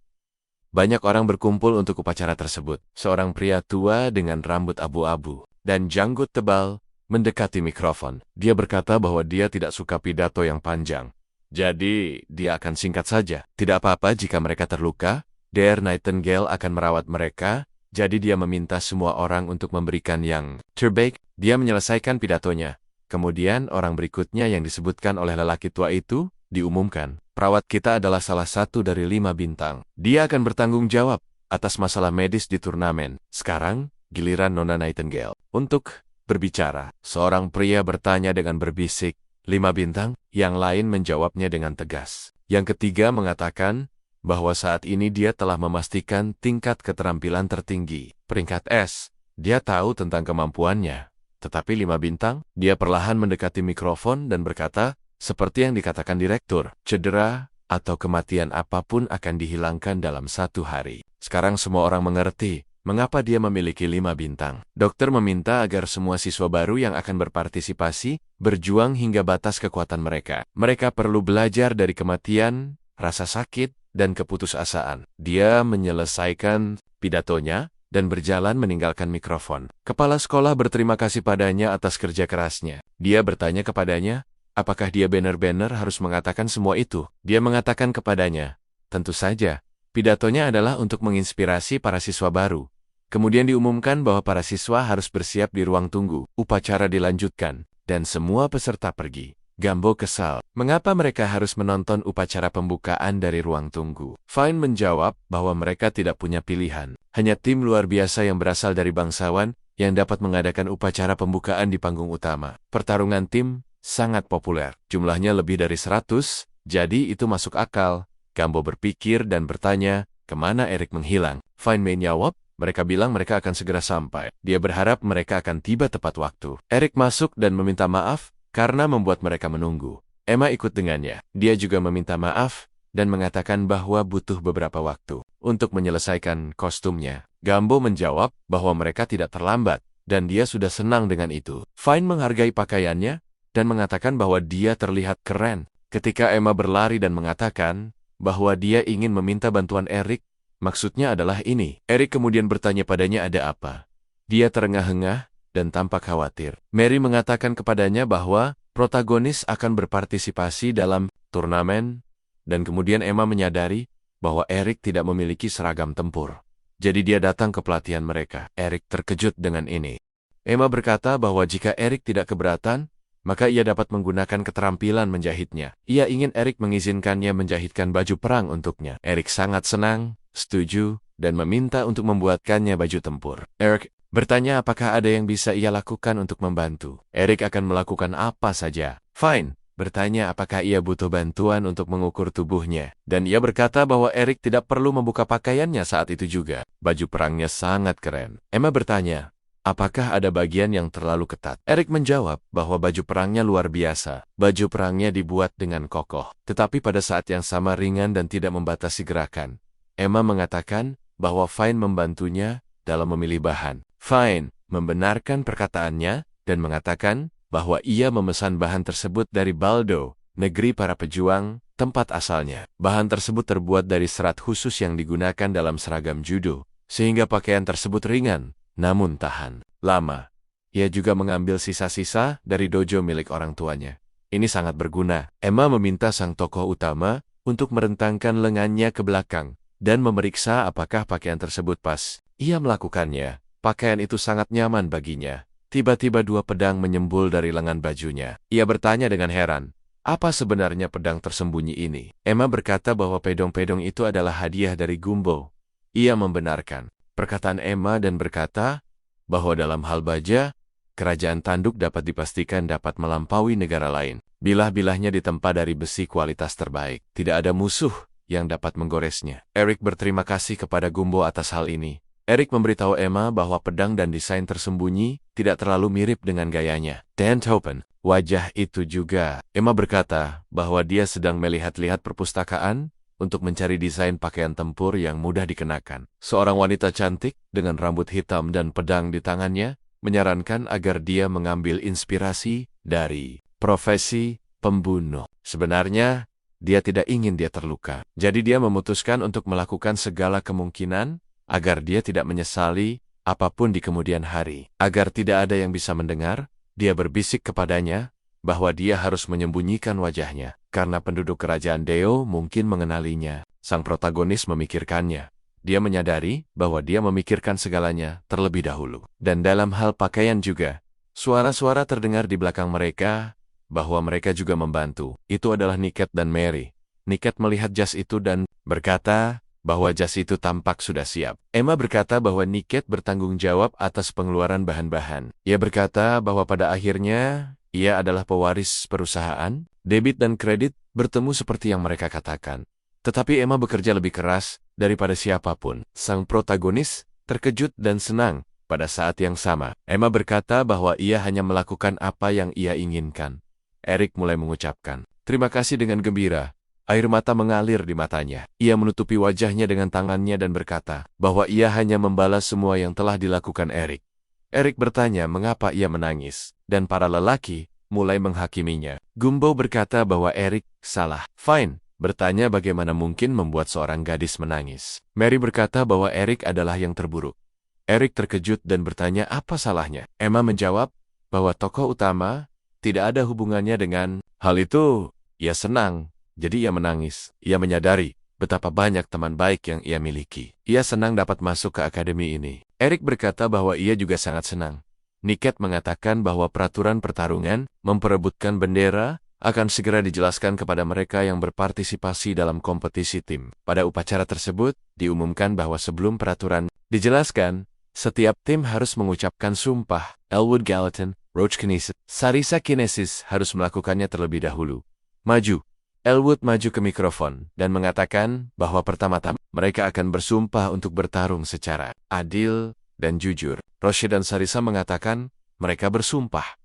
Banyak orang berkumpul untuk upacara tersebut. Seorang pria tua dengan rambut abu-abu dan janggut tebal mendekati mikrofon. Dia berkata bahwa dia tidak suka pidato yang panjang. Jadi, dia akan singkat saja. Tidak apa-apa jika mereka terluka. Dr. Nightingale akan merawat mereka. Jadi dia meminta semua orang untuk memberikan yang terbaik. Dia menyelesaikan pidatonya. Kemudian orang berikutnya yang disebutkan oleh lelaki tua itu diumumkan. Perawat kita adalah salah satu dari 5 bintang. Dia akan bertanggung jawab atas masalah medis di turnamen. Sekarang, giliran Nona Nightingale untuk berbicara. Seorang pria bertanya dengan berbisik, 5 bintang? Yang lain menjawabnya dengan tegas. Yang ketiga mengatakan bahwa saat ini dia telah memastikan tingkat keterampilan tertinggi. Peringkat S, dia tahu tentang kemampuannya. Tetapi 5 bintang, dia perlahan mendekati mikrofon dan berkata, seperti yang dikatakan direktur, cedera atau kematian apapun akan dihilangkan dalam 1 hari. Sekarang semua orang mengerti mengapa dia memiliki 5 bintang. Dokter meminta agar semua siswa baru yang akan berpartisipasi berjuang hingga batas kekuatan mereka. Mereka perlu belajar dari kematian, rasa sakit, dan keputusasaan. Dia menyelesaikan pidatonya dan berjalan meninggalkan mikrofon. Kepala sekolah berterima kasih padanya atas kerja kerasnya. Dia bertanya kepadanya, apakah dia benar-benar harus mengatakan semua itu? Dia mengatakan kepadanya, tentu saja, pidatonya adalah untuk menginspirasi para siswa baru. Kemudian diumumkan bahwa para siswa harus bersiap di ruang tunggu. Upacara dilanjutkan, dan semua peserta pergi. Gambo kesal. Mengapa mereka harus menonton upacara pembukaan dari ruang tunggu? Fine menjawab bahwa mereka tidak punya pilihan. Hanya tim luar biasa yang berasal dari bangsawan yang dapat mengadakan upacara pembukaan di panggung utama. Pertarungan tim sangat populer. Jumlahnya lebih dari 100, jadi itu masuk akal. Gambo berpikir dan bertanya, kemana Eric menghilang? Fine menjawab, mereka bilang mereka akan segera sampai. Dia berharap mereka akan tiba tepat waktu. Eric masuk dan meminta maaf karena membuat mereka menunggu. Emma ikut dengannya. Dia juga meminta maaf dan mengatakan bahwa butuh beberapa waktu untuk menyelesaikan kostumnya. Gambo menjawab bahwa mereka tidak terlambat dan dia sudah senang dengan itu. Fine menghargai pakaiannya dan mengatakan bahwa dia terlihat keren. Ketika Emma berlari dan mengatakan bahwa dia ingin meminta bantuan Eric, maksudnya adalah ini. Eric kemudian bertanya padanya ada apa. Dia terengah-engah dan tampak khawatir. Mary mengatakan kepadanya bahwa protagonis akan berpartisipasi dalam turnamen, dan kemudian Emma menyadari bahwa Eric tidak memiliki seragam tempur. Jadi dia datang ke pelatihan mereka. Eric terkejut dengan ini. Emma berkata bahwa jika Eric tidak keberatan, maka ia dapat menggunakan keterampilan menjahitnya. Ia ingin Eric mengizinkannya menjahitkan baju perang untuknya. Eric sangat senang, setuju, dan meminta untuk membuatkannya baju tempur. Eric bertanya apakah ada yang bisa ia lakukan untuk membantu. Eric akan melakukan apa saja. Fine bertanya apakah ia butuh bantuan untuk mengukur tubuhnya. Dan ia berkata bahwa Eric tidak perlu membuka pakaiannya saat itu juga. Baju perangnya sangat keren. Emma bertanya, apakah ada bagian yang terlalu ketat? Eric menjawab bahwa baju perangnya luar biasa. Baju perangnya dibuat dengan kokoh, tetapi pada saat yang sama ringan dan tidak membatasi gerakan. Emma mengatakan bahwa Fine membantunya dalam memilih bahan. Fine membenarkan perkataannya dan mengatakan bahwa ia memesan bahan tersebut dari Baldo, negeri para pejuang, tempat asalnya. Bahan tersebut terbuat dari serat khusus yang digunakan dalam seragam judo, sehingga pakaian tersebut ringan, namun tahan lama. Ia juga mengambil sisa-sisa dari dojo milik orang tuanya. Ini sangat berguna. Emma meminta sang tokoh utama untuk merentangkan lengannya ke belakang dan memeriksa apakah pakaian tersebut pas. Ia melakukannya. Pakaian itu sangat nyaman baginya. Tiba-tiba 2 pedang menyembul dari lengan bajunya. Ia bertanya dengan heran, apa sebenarnya pedang tersembunyi ini? Emma berkata bahwa pedang-pedang itu adalah hadiah dari Gumbo. Ia membenarkan perkataan Emma dan berkata bahwa dalam hal baja, kerajaan tanduk dapat dipastikan dapat melampaui negara lain. Bilah-bilahnya ditempa dari besi kualitas terbaik. Tidak ada musuh yang dapat menggoresnya. Eric berterima kasih kepada Gumbo atas hal ini, Eric memberitahu Emma bahwa pedang dan desain tersembunyi tidak terlalu mirip dengan gayanya. Dan Taupen, wajah itu juga. Emma berkata bahwa dia sedang melihat-lihat perpustakaan untuk mencari desain pakaian tempur yang mudah dikenakan. Seorang wanita cantik dengan rambut hitam dan pedang di tangannya menyarankan agar dia mengambil inspirasi dari profesi pembunuh. Sebenarnya, dia tidak ingin dia terluka. Jadi dia memutuskan untuk melakukan segala kemungkinan agar dia tidak menyesali apapun di kemudian hari. Agar tidak ada yang bisa mendengar, dia berbisik kepadanya bahwa dia harus menyembunyikan wajahnya, karena penduduk kerajaan Deo mungkin mengenalinya. Sang protagonis memikirkannya. Dia menyadari bahwa dia memikirkan segalanya terlebih dahulu. Dan dalam hal pakaian juga, suara-suara terdengar di belakang mereka bahwa mereka juga membantu. Itu adalah Niket dan Mary. Niket melihat jas itu dan berkata bahwa jas itu tampak sudah siap. Emma berkata bahwa Niket bertanggung jawab atas pengeluaran bahan-bahan. Ia berkata bahwa pada akhirnya ia adalah pewaris perusahaan. Debit dan kredit bertemu seperti yang mereka katakan. Tetapi Emma bekerja lebih keras daripada siapapun. Sang protagonis terkejut dan senang pada saat yang sama. Emma berkata bahwa ia hanya melakukan apa yang ia inginkan. Eric mulai mengucapkan, "Terima kasih," dengan gembira. Air mata mengalir di matanya. Ia menutupi wajahnya dengan tangannya dan berkata bahwa ia hanya membalas semua yang telah dilakukan Eric. Eric bertanya mengapa ia menangis, dan para lelaki mulai menghakiminya. Gumbo berkata bahwa Eric salah. Fine bertanya bagaimana mungkin membuat seorang gadis menangis. Mary berkata bahwa Eric adalah yang terburuk. Eric terkejut dan bertanya apa salahnya. Emma menjawab bahwa tokoh utama tidak ada hubungannya dengan hal itu. Ia senang, jadi ia menangis. Ia menyadari betapa banyak teman baik yang ia miliki. Ia senang dapat masuk ke akademi ini. Eric berkata bahwa ia juga sangat senang. Niket mengatakan bahwa peraturan pertarungan memperebutkan bendera akan segera dijelaskan kepada mereka yang berpartisipasi dalam kompetisi tim. Pada upacara tersebut, diumumkan bahwa sebelum peraturan dijelaskan, setiap tim harus mengucapkan sumpah. Elwood Gallatin, Roach Kinesis, Sarisa Kinesis harus melakukannya terlebih dahulu. Maju. Elwood maju ke mikrofon dan mengatakan bahwa pertama-tama mereka akan bersumpah untuk bertarung secara adil dan jujur. Roche dan Sarisa mengatakan mereka bersumpah.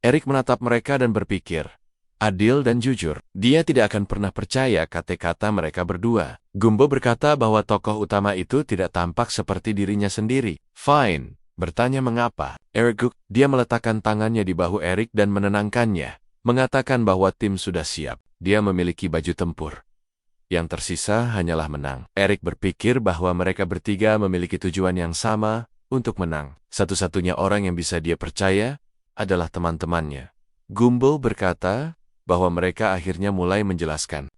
Eric menatap mereka dan berpikir, adil dan jujur. Dia tidak akan pernah percaya kata-kata mereka berdua. Gumbo berkata bahwa tokoh utama itu tidak tampak seperti dirinya sendiri. Fine. Bertanya mengapa. Eric Cook, dia meletakkan tangannya di bahu Eric dan menenangkannya. Mengatakan bahwa tim sudah siap. Dia memiliki baju tempur. Yang tersisa hanyalah menang. Eric berpikir bahwa mereka bertiga memiliki tujuan yang sama untuk menang. Satu-satunya orang yang bisa dia percaya adalah teman-temannya. Gumbo berkata bahwa mereka akhirnya mulai menjelaskan.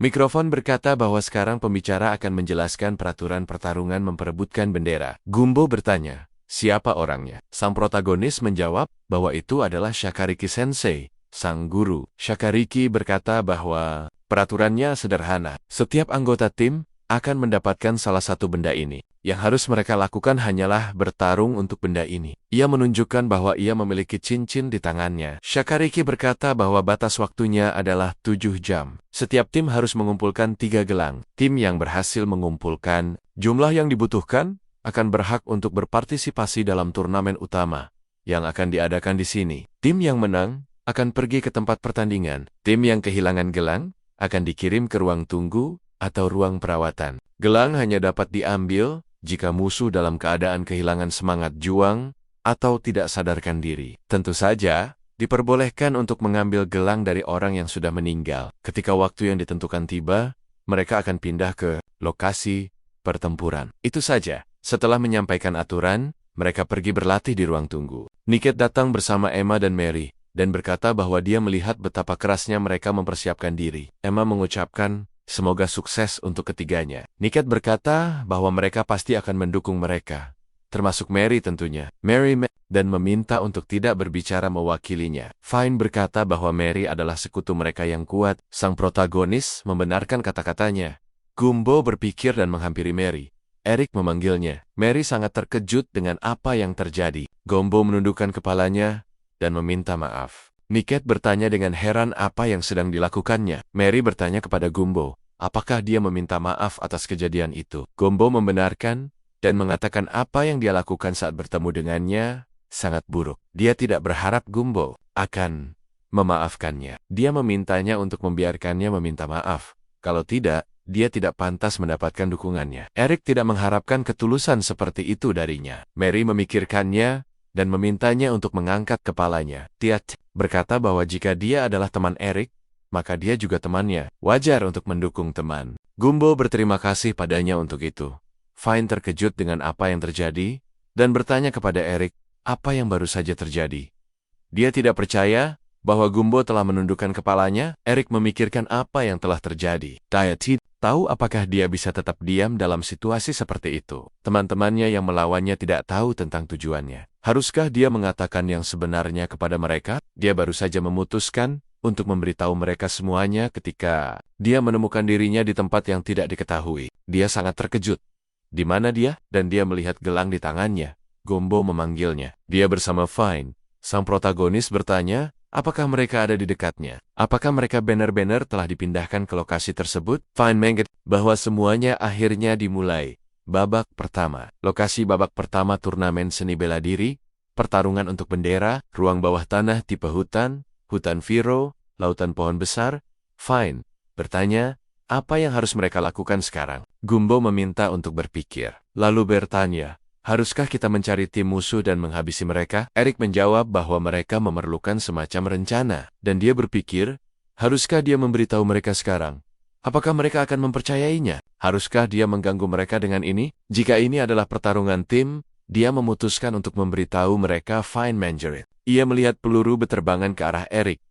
Mikrofon berkata bahwa sekarang pembicara akan menjelaskan peraturan pertarungan memperebutkan bendera. Gumbo bertanya, siapa orangnya? Sang protagonis menjawab bahwa itu adalah Shakariki Sensei, sang guru. Shakariki berkata bahwa peraturannya sederhana. Setiap anggota tim akan mendapatkan salah satu benda ini. Yang harus mereka lakukan hanyalah bertarung untuk benda ini. Ia menunjukkan bahwa ia memiliki cincin di tangannya. Shakariki berkata bahwa batas waktunya adalah 7 jam. Setiap tim harus mengumpulkan 3 gelang. Tim yang berhasil mengumpulkan jumlah yang dibutuhkan akan berhak untuk berpartisipasi dalam turnamen utama yang akan diadakan di sini. Tim yang menang akan pergi ke tempat pertandingan. Tim yang kehilangan gelang akan dikirim ke ruang tunggu atau ruang perawatan. Gelang hanya dapat diambil jika musuh dalam keadaan kehilangan semangat juang atau tidak sadarkan diri. Tentu saja, diperbolehkan untuk mengambil gelang dari orang yang sudah meninggal. Ketika waktu yang ditentukan tiba, mereka akan pindah ke lokasi pertempuran. Itu saja. Setelah menyampaikan aturan, mereka pergi berlatih di ruang tunggu. Niket datang bersama Emma dan Mary dan berkata bahwa dia melihat betapa kerasnya mereka mempersiapkan diri. Emma mengucapkan, semoga sukses untuk ketiganya. Niket berkata bahwa mereka pasti akan mendukung mereka, termasuk Mary tentunya. Mary dan meminta untuk tidak berbicara mewakilinya. Fine berkata bahwa Mary adalah sekutu mereka yang kuat. Sang protagonis membenarkan kata-katanya. Gumbo berpikir dan menghampiri Mary. Eric memanggilnya. Mary sangat terkejut dengan apa yang terjadi. Gumbo menundukkan kepalanya dan meminta maaf. Niket bertanya dengan heran apa yang sedang dilakukannya. Mary bertanya kepada Gumbo, apakah dia meminta maaf atas kejadian itu. Gumbo membenarkan, dan mengatakan apa yang dia lakukan saat bertemu dengannya sangat buruk. Dia tidak berharap Gumbo akan memaafkannya. Dia memintanya untuk membiarkannya meminta maaf. Kalau tidak, dia tidak pantas mendapatkan dukungannya. Eric tidak mengharapkan ketulusan seperti itu darinya. Mary memikirkannya dan memintanya untuk mengangkat kepalanya. Tiat berkata bahwa jika dia adalah teman Eric, maka dia juga temannya. Wajar untuk mendukung teman. Gumbo berterima kasih padanya untuk itu. Fine terkejut dengan apa yang terjadi dan bertanya kepada Eric apa yang baru saja terjadi. Dia tidak percaya bahwa Gumbo telah menundukkan kepalanya. Eric memikirkan apa yang telah terjadi. Dia tidak tahu apakah dia bisa tetap diam dalam situasi seperti itu. Teman-temannya yang melawannya tidak tahu tentang tujuannya. Haruskah dia mengatakan yang sebenarnya kepada mereka? Dia baru saja memutuskan untuk memberitahu mereka semuanya ketika dia menemukan dirinya di tempat yang tidak diketahui. Dia sangat terkejut. Di mana dia? Dan dia melihat gelang di tangannya. Gumbo memanggilnya. Dia bersama Fine. Sang protagonis bertanya, apakah mereka ada di dekatnya? Apakah mereka benar-benar telah dipindahkan ke lokasi tersebut? Fine mengerti bahwa semuanya akhirnya dimulai. Babak pertama. Lokasi babak pertama turnamen seni bela diri, pertarungan untuk bendera, ruang bawah tanah tipe hutan, hutan Viro, lautan pohon besar. Fine bertanya, apa yang harus mereka lakukan sekarang? Gumbo meminta untuk berpikir. Lalu bertanya, haruskah kita mencari tim musuh dan menghabisi mereka? Eric menjawab bahwa mereka memerlukan semacam rencana. Dan dia berpikir, haruskah dia memberitahu mereka sekarang? Apakah mereka akan mempercayainya? Haruskah dia mengganggu mereka dengan ini? Jika ini adalah pertarungan tim, dia memutuskan untuk memberitahu mereka Fine Mangerit. Ia melihat peluru berterbangan ke arah Eric.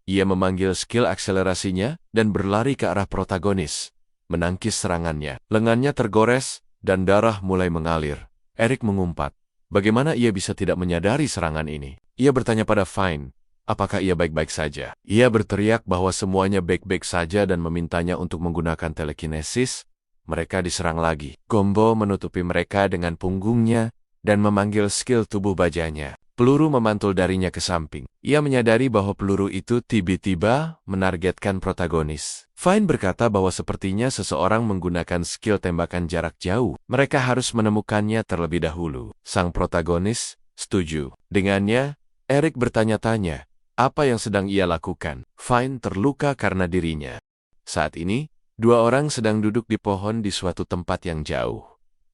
Ia memanggil skill akselerasinya dan berlari ke arah protagonis. Menangkis serangannya. Lengannya tergores dan darah mulai mengalir. Eric mengumpat. Bagaimana ia bisa tidak menyadari serangan ini? Ia bertanya pada Fine, apakah ia baik-baik saja? Ia berteriak bahwa semuanya baik-baik saja dan memintanya untuk menggunakan telekinesis. Mereka diserang lagi. Gumbo menutupi mereka dengan punggungnya dan memanggil skill tubuh bajanya. Peluru memantul darinya ke samping. Ia menyadari bahwa peluru itu tiba-tiba menargetkan protagonis. Fine berkata bahwa sepertinya seseorang menggunakan skill tembakan jarak jauh. Mereka harus menemukannya terlebih dahulu. Sang protagonis setuju. Dengannya, Eric bertanya-tanya, apa yang sedang ia lakukan? Fine terluka karena dirinya. Saat ini, dua orang sedang duduk di pohon di suatu tempat yang jauh.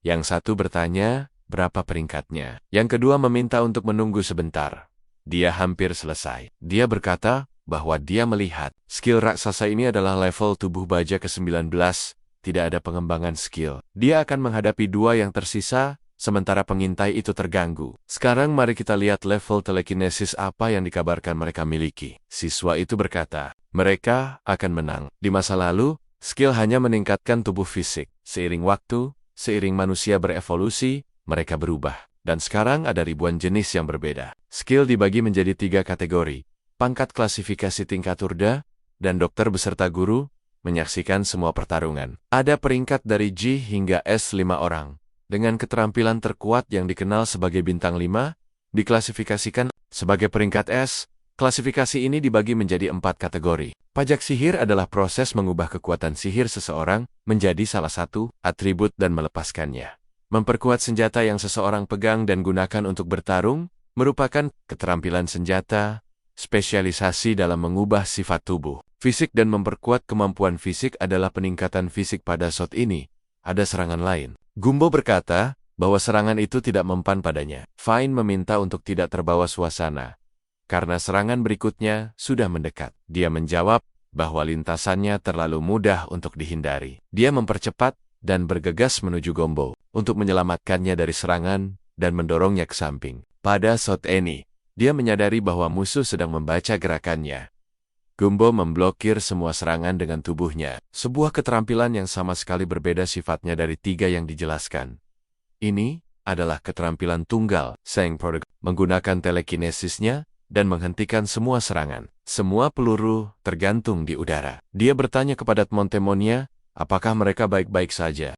Yang satu bertanya, berapa peringkatnya? Yang kedua meminta untuk menunggu sebentar. Dia hampir selesai. Dia berkata bahwa dia melihat skill raksasa ini adalah level tubuh baja ke-19, tidak ada pengembangan skill. Dia akan menghadapi dua yang tersisa, sementara pengintai itu terganggu. Sekarang mari kita lihat level telekinesis apa yang dikabarkan mereka miliki. Siswa itu berkata, mereka akan menang. Di masa lalu, skill hanya meningkatkan tubuh fisik. Seiring waktu, seiring manusia berevolusi, mereka berubah. Dan sekarang ada ribuan jenis yang berbeda. Skill dibagi menjadi 3 kategori. Pangkat klasifikasi tingkat urda, dan dokter beserta guru, menyaksikan semua pertarungan. Ada peringkat dari G hingga S5 orang. Dengan keterampilan terkuat yang dikenal sebagai bintang 5, diklasifikasikan sebagai peringkat S. Klasifikasi ini dibagi menjadi 4 kategori. Pajak sihir adalah proses mengubah kekuatan sihir seseorang menjadi salah satu atribut dan melepaskannya. Memperkuat senjata yang seseorang pegang dan gunakan untuk bertarung, merupakan keterampilan senjata, spesialisasi dalam mengubah sifat tubuh. Fisik dan memperkuat kemampuan fisik adalah peningkatan fisik pada shot ini. Ada serangan lain. Gumbo berkata bahwa serangan itu tidak mempan padanya. Fine meminta untuk tidak terbawa suasana, karena serangan berikutnya sudah mendekat. Dia menjawab bahwa lintasannya terlalu mudah untuk dihindari. Dia mempercepat dan bergegas menuju Gumbo untuk menyelamatkannya dari serangan dan mendorongnya ke samping. Pada shot ini, dia menyadari bahwa musuh sedang membaca gerakannya. Gumbo memblokir semua serangan dengan tubuhnya, sebuah keterampilan yang sama sekali berbeda sifatnya dari 3 yang dijelaskan. Ini adalah keterampilan tunggal. Sang protagonis menggunakan telekinesisnya dan menghentikan semua serangan. Semua peluru tergantung di udara. Dia bertanya kepada teman-temannya, apakah mereka baik-baik saja?